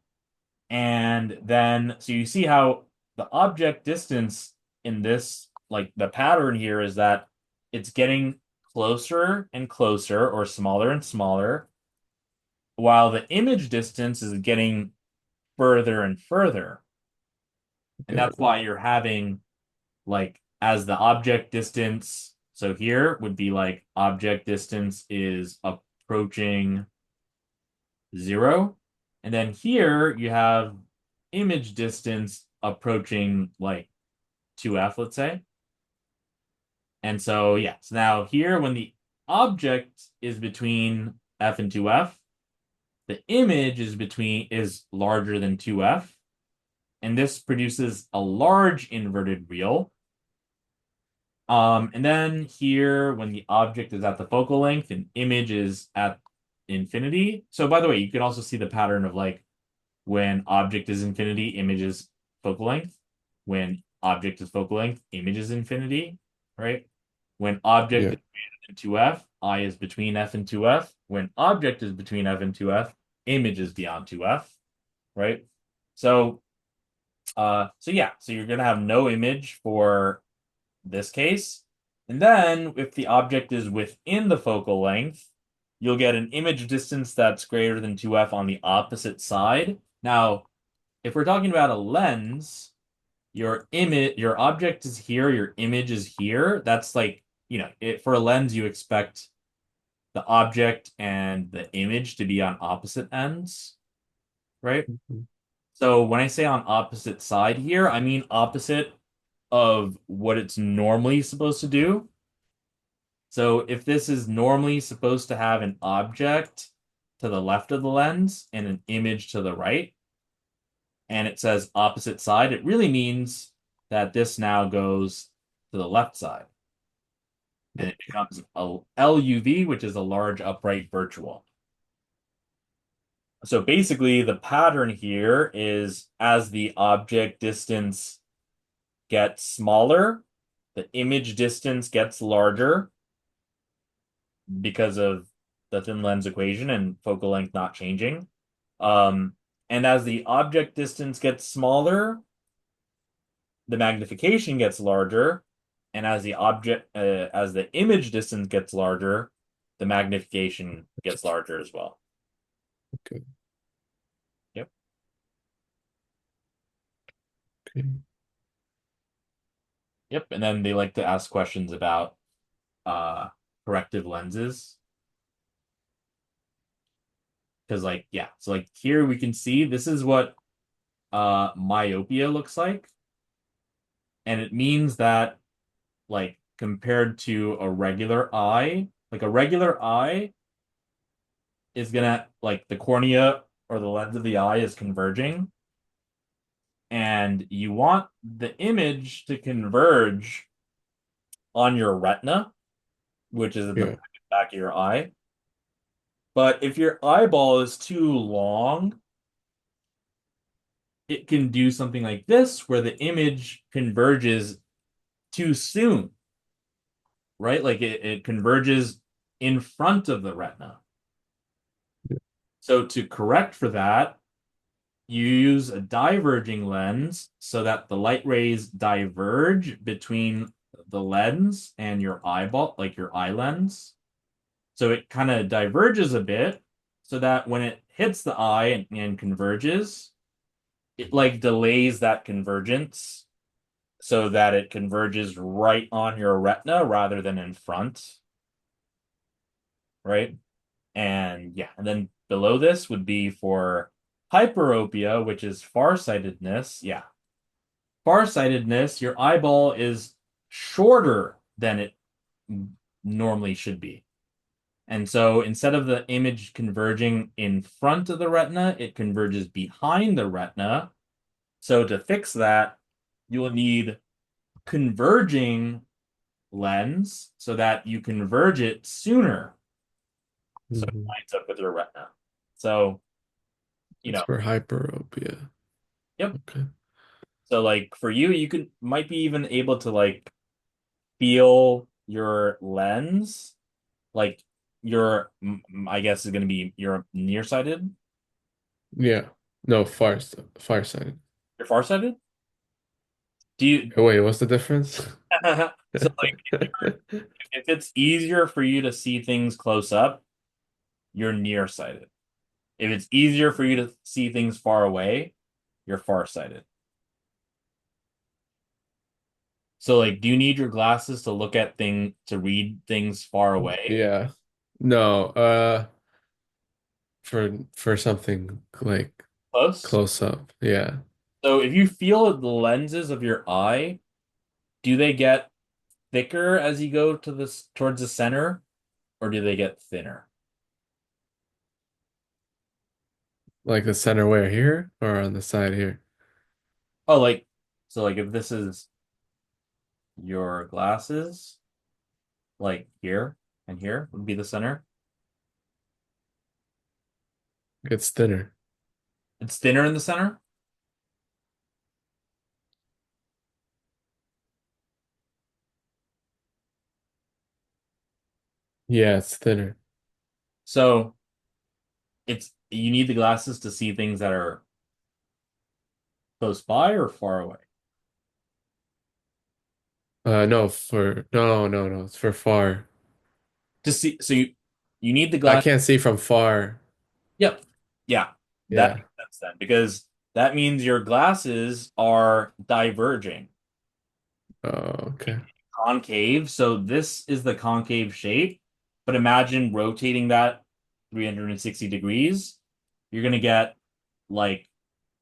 And then, so you see how the object distance in this, like the pattern here is that it's getting closer and closer or smaller and smaller, while the image distance is getting further and further. And Okay. that's why you're having like as the object distance, so here would be like object distance is approaching 0. And then here you have image distance approaching like 2f, let's say. And so, yeah, so now here when the object is between f and 2f, the image is larger than 2f, and this produces a large inverted wheel. And then here, when the object is at the focal length and image is at infinity. So by the way, you can also see the pattern of like when object is infinity, image is focal length. When object is focal length, image is infinity, right? When object Yeah. is greater than 2f, I is between f and 2f. When object is between f and 2f, image is beyond 2f, right? So, so yeah, so you're gonna have no image for this case. And then if the object is within the focal length, you'll get an image distance that's greater than 2f on the opposite side. Now, if we're talking about a lens, your object is here, your image is here. That's like, for a lens, you expect the object and the image to be on opposite ends, right? Mhm. So when I say on opposite side here, I mean opposite of what it's normally supposed to do. So if this is normally supposed to have an object to the left of the lens and an image to the right, and it says opposite side, it really means that this now goes to the left side. And it becomes a LUV, which is a large upright virtual. So basically, the pattern here is as the object distance gets smaller, the image distance gets larger because of the thin lens equation and focal length not changing. Um, and as the object distance gets smaller, the magnification gets larger, and as the image distance gets larger, the magnification gets larger as well. Okay. Yep. Okay. Yep. And then they like to ask questions about uh corrective lenses. Because like, yeah, so like here we can see this is what myopia looks like. And it means that like compared to a regular eye, like a regular eye is gonna like the cornea or the lens of the eye is converging, and you want the image to converge on your retina, which is in the Yeah. back of your eye. But if your eyeball is too long, it can do something like this where the image converges too soon, right? Like it converges in front of the retina. So to correct for that, you use a diverging lens so that the light rays diverge between the lens and your eyeball, like your eye lens. So it kind of diverges a bit so that when it hits the eye and converges, it like delays that convergence so that it converges right on your retina rather than in front, right? And yeah, and then below this would be for hyperopia, which is farsightedness. Yeah. Farsightedness, your eyeball is shorter than it normally should be. And so instead of the image converging in front of the retina, it converges behind the retina. So to fix that, you will need converging lens so that you converge it sooner. So it Mhm. lines up with your retina. So, you That's know, for hyperopia. yep. Okay. So like for you, you could might be even able to like feel your lens, like I guess is going to be your nearsighted, Yeah. No, farsighted. your farsighted. Do you Wait, what's the difference? so like if it's easier for you to see things close up, you're nearsighted. If it's easier for you to see things far away, you're farsighted. So like, do you need your glasses to look at to read things far away? Yeah. No, for something like Close? close up. Yeah. So if you feel the lenses of your eye, do they get thicker as you go to this towards the center, or do they get thinner? Like the center where here or on the side here? Oh, like so like if this is your glasses, like here and here would be the center. It's thinner. It's thinner in the center. Yeah, it's thinner. So it's you need the glasses to see things that are close by or far away. No, it's for far. To see, so you need the I glass. can't see from far. Yep. Yeah, that Yeah. makes sense then because that means your glasses are diverging. Oh, okay. Concave. So this is the concave shape, but imagine rotating that 360 degrees. You're gonna get like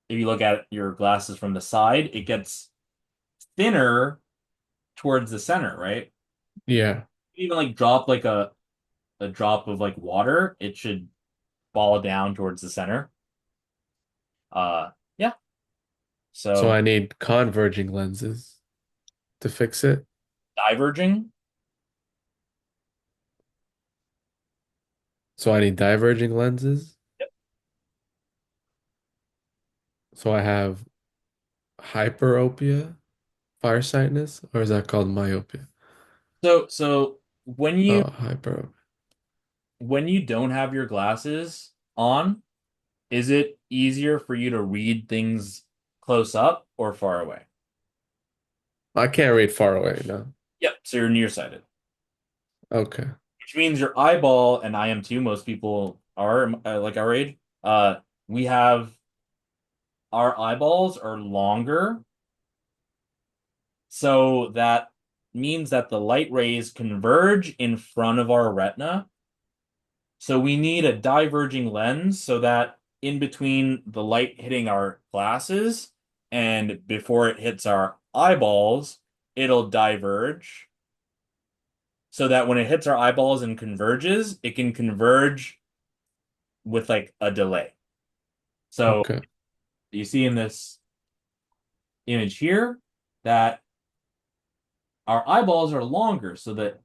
if you look at your glasses from the side, it gets thinner towards the center, right? Yeah. Even like drop like a drop of like water, it should fall down towards the center. Yeah. So So I need converging lenses to fix it. diverging. So I need diverging lenses. Yep. So I have hyperopia, farsightedness, or is that called myopia? So Oh, hyperopia. when you don't have your glasses on, is it easier for you to read things close up or far away? I can't read far away now. Yep. So you're nearsighted, Okay. which means your eyeball, and I am too, most people are like our age, uh, we have our eyeballs are longer. So that means that the light rays converge in front of our retina. So we need a diverging lens so that in between the light hitting our glasses and before it hits our eyeballs, it'll diverge so that when it hits our eyeballs and converges, it can converge with like a delay. So Okay. you see in this image here that our eyeballs are longer so that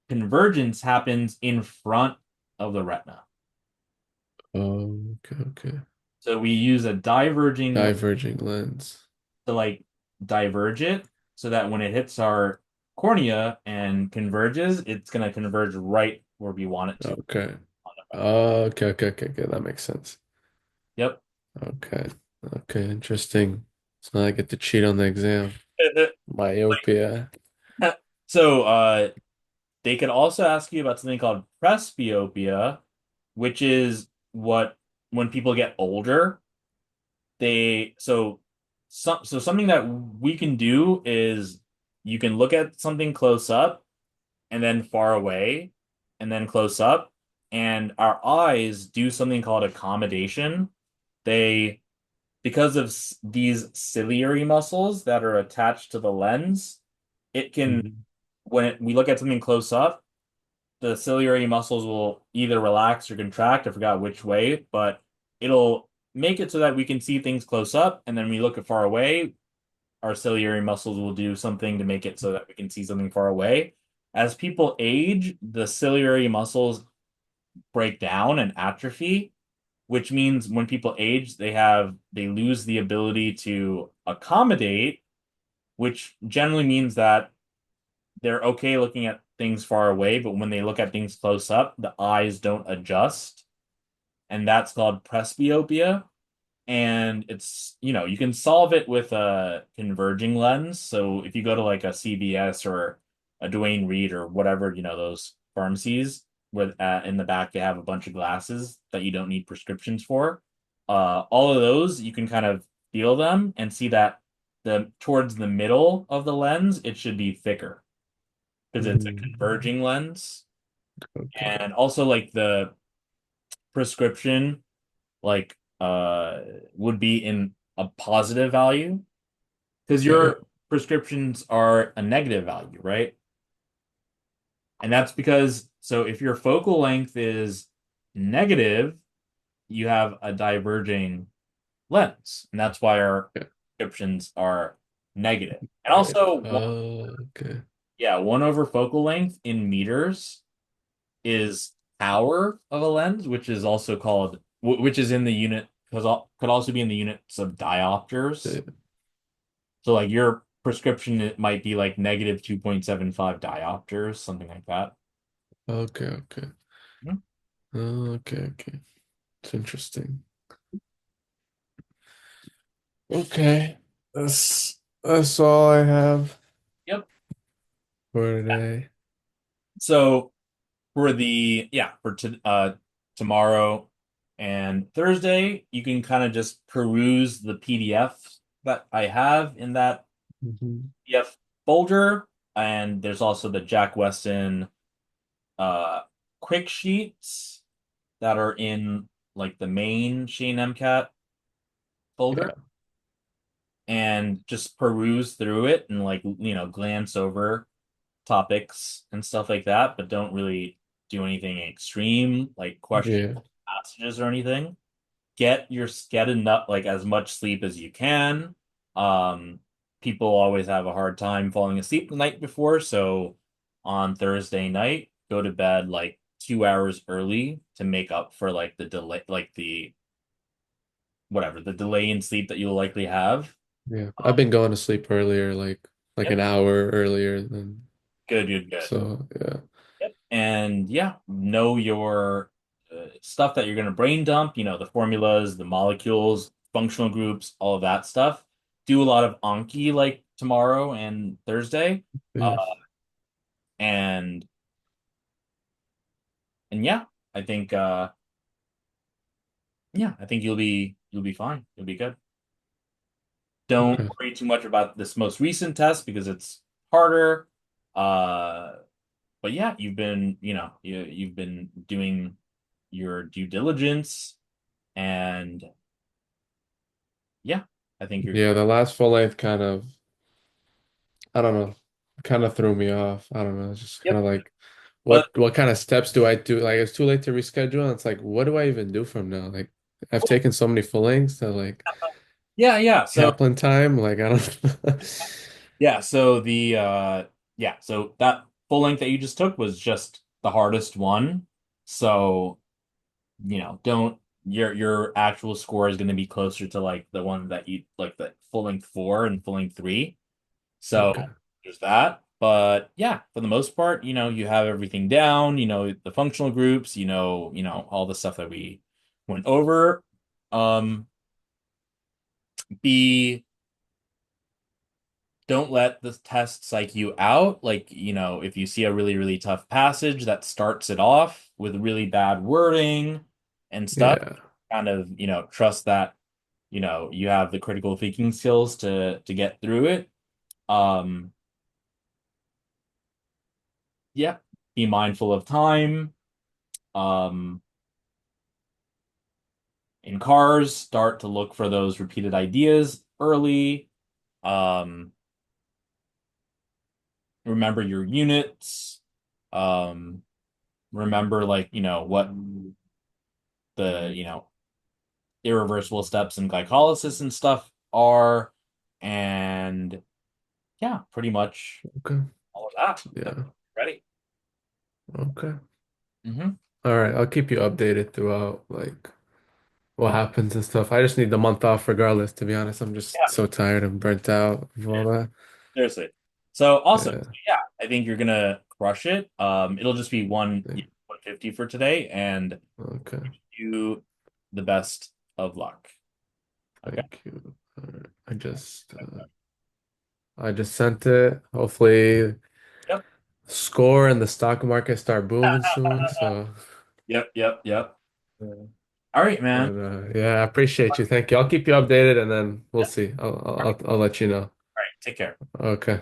convergence happens in front of the retina. Okay, okay. So we use a diverging Diverging lens. to like diverge it so that when it hits our cornea and converges, it's going to converge right where we want it to Okay. on the retina. Okay. That makes sense. Yep. Okay. Okay, interesting. So now I get to cheat on the exam. Myopia. So they could also ask you about something called presbyopia, which is what when people get older, they so something that we can do is you can look at something close up and then far away and then close up and our eyes do something called accommodation. They because of these ciliary muscles that are attached to the lens, it can Mhm. we look at something close up, the ciliary muscles will either relax or contract. I forgot which way, but it'll make it so that we can see things close up, and then we look at far away, our ciliary muscles will do something to make it so that we can see something far away. As people age, the ciliary muscles break down and atrophy, which means when people age, they lose the ability to accommodate, which generally means that they're okay looking at things far away, but when they look at things close up, the eyes don't adjust, and that's called presbyopia. and it's, you can solve it with a converging lens. So if you go to like a CVS or a Duane Reade or whatever, those pharmacies with in the back they have a bunch of glasses that you don't need prescriptions for. All of those you can kind of feel them and see that the towards the middle of the lens it should be thicker because it's a Mm, converging lens. okay. And also like the prescription like would be in a positive value because Yeah. your prescriptions are a negative value, right? And that's because so if your focal length is negative, you have a diverging lens, and that's why our Yeah. prescriptions are negative. And Right. also, Okay. yeah, 1 over focal length in meters is power of a lens, which is also called, which is in the unit, because could also be in the units of diopters. Yeah. So like your prescription, it might be like negative 2.75 diopters, something like that. Okay. Okay. Mhm. Okay. Okay. It's interesting. Okay. That's all I have Yep. for today. So for tomorrow and Thursday, you can kind of just peruse the PDF that I have in that Mhm. PDF folder, and there's also the Jack Weston uh quick sheets that are in like the main Shane MCAT folder, Yeah. and just peruse through it and like glance over topics and stuff like that, but don't really do anything extreme like question Yeah. passages or anything. Get enough like as much sleep as you can. Um, People always have a hard time falling asleep the night before, so on Thursday night, go to bed like 2 hours early to make up for like the delay, like the whatever the delay in sleep that you'll likely have. Yeah. I've been going to sleep earlier, like an Yep, hour earlier than good, good, good. so yeah. Yep. And yeah, know your stuff that you're going to brain dump, the formulas, the molecules, functional groups, all of that stuff. Do a lot of Anki like tomorrow and Thursday. Uh, Yeah. and yeah, I think I think you'll be fine. You'll be good. Don't Okay. worry too much about this most recent test because it's harder. Uh but yeah, you've been doing your due diligence. And yeah, I think you're Yeah, the last full length kind of I don't know, kind of threw me off. I don't know. It's just kind yep. of like But what kind of steps do I do? Like it's too late to reschedule. And it's like, what do I even do from now? Like I've taken so many full lengths that like yeah, yeah. So Kaplan time, like I don't know. yeah, so so that full length that you just took was just the hardest one. So, don't your actual score is going to be closer to like the one that you like the full length 4 and full length 3. So Okay. there's that. But yeah, for the most part, you have everything down, the functional groups, all the stuff that we went over. Um, be Don't let the test psych you out. Like, if you see a really, really tough passage that starts it off with really bad wording and stuff, Yeah. kind of, trust that, you have the critical thinking skills to get through it. Um, yeah, be mindful of time. Um, in cars, start to look for those repeated ideas early. Um, Remember your units. Um, Remember like, what the, irreversible steps in glycolysis and stuff are. And yeah, pretty much Okay. all of that. Yep. Yeah. Ready? Okay. Mm-hmm. All right. I'll keep you updated throughout like what happens and stuff. I just need the month off regardless, to be honest. I'm just Yeah, so tired and burnt out of all that. seriously. So awesome. Yeah. Yeah, I think you're gonna crush it. It'll just be Yeah. 150 for today, and Okay. you the best of luck. Okay. Thank you. I just sent it. Hopefully, Yep. score and the stock market start booming soon. So, Yep. Yep. Yep. yeah. All right, But man. yeah, I appreciate you. Thank you. I'll keep you updated, and then we'll Yep. see. All right. I'll let you know. All right. Take care. Okay.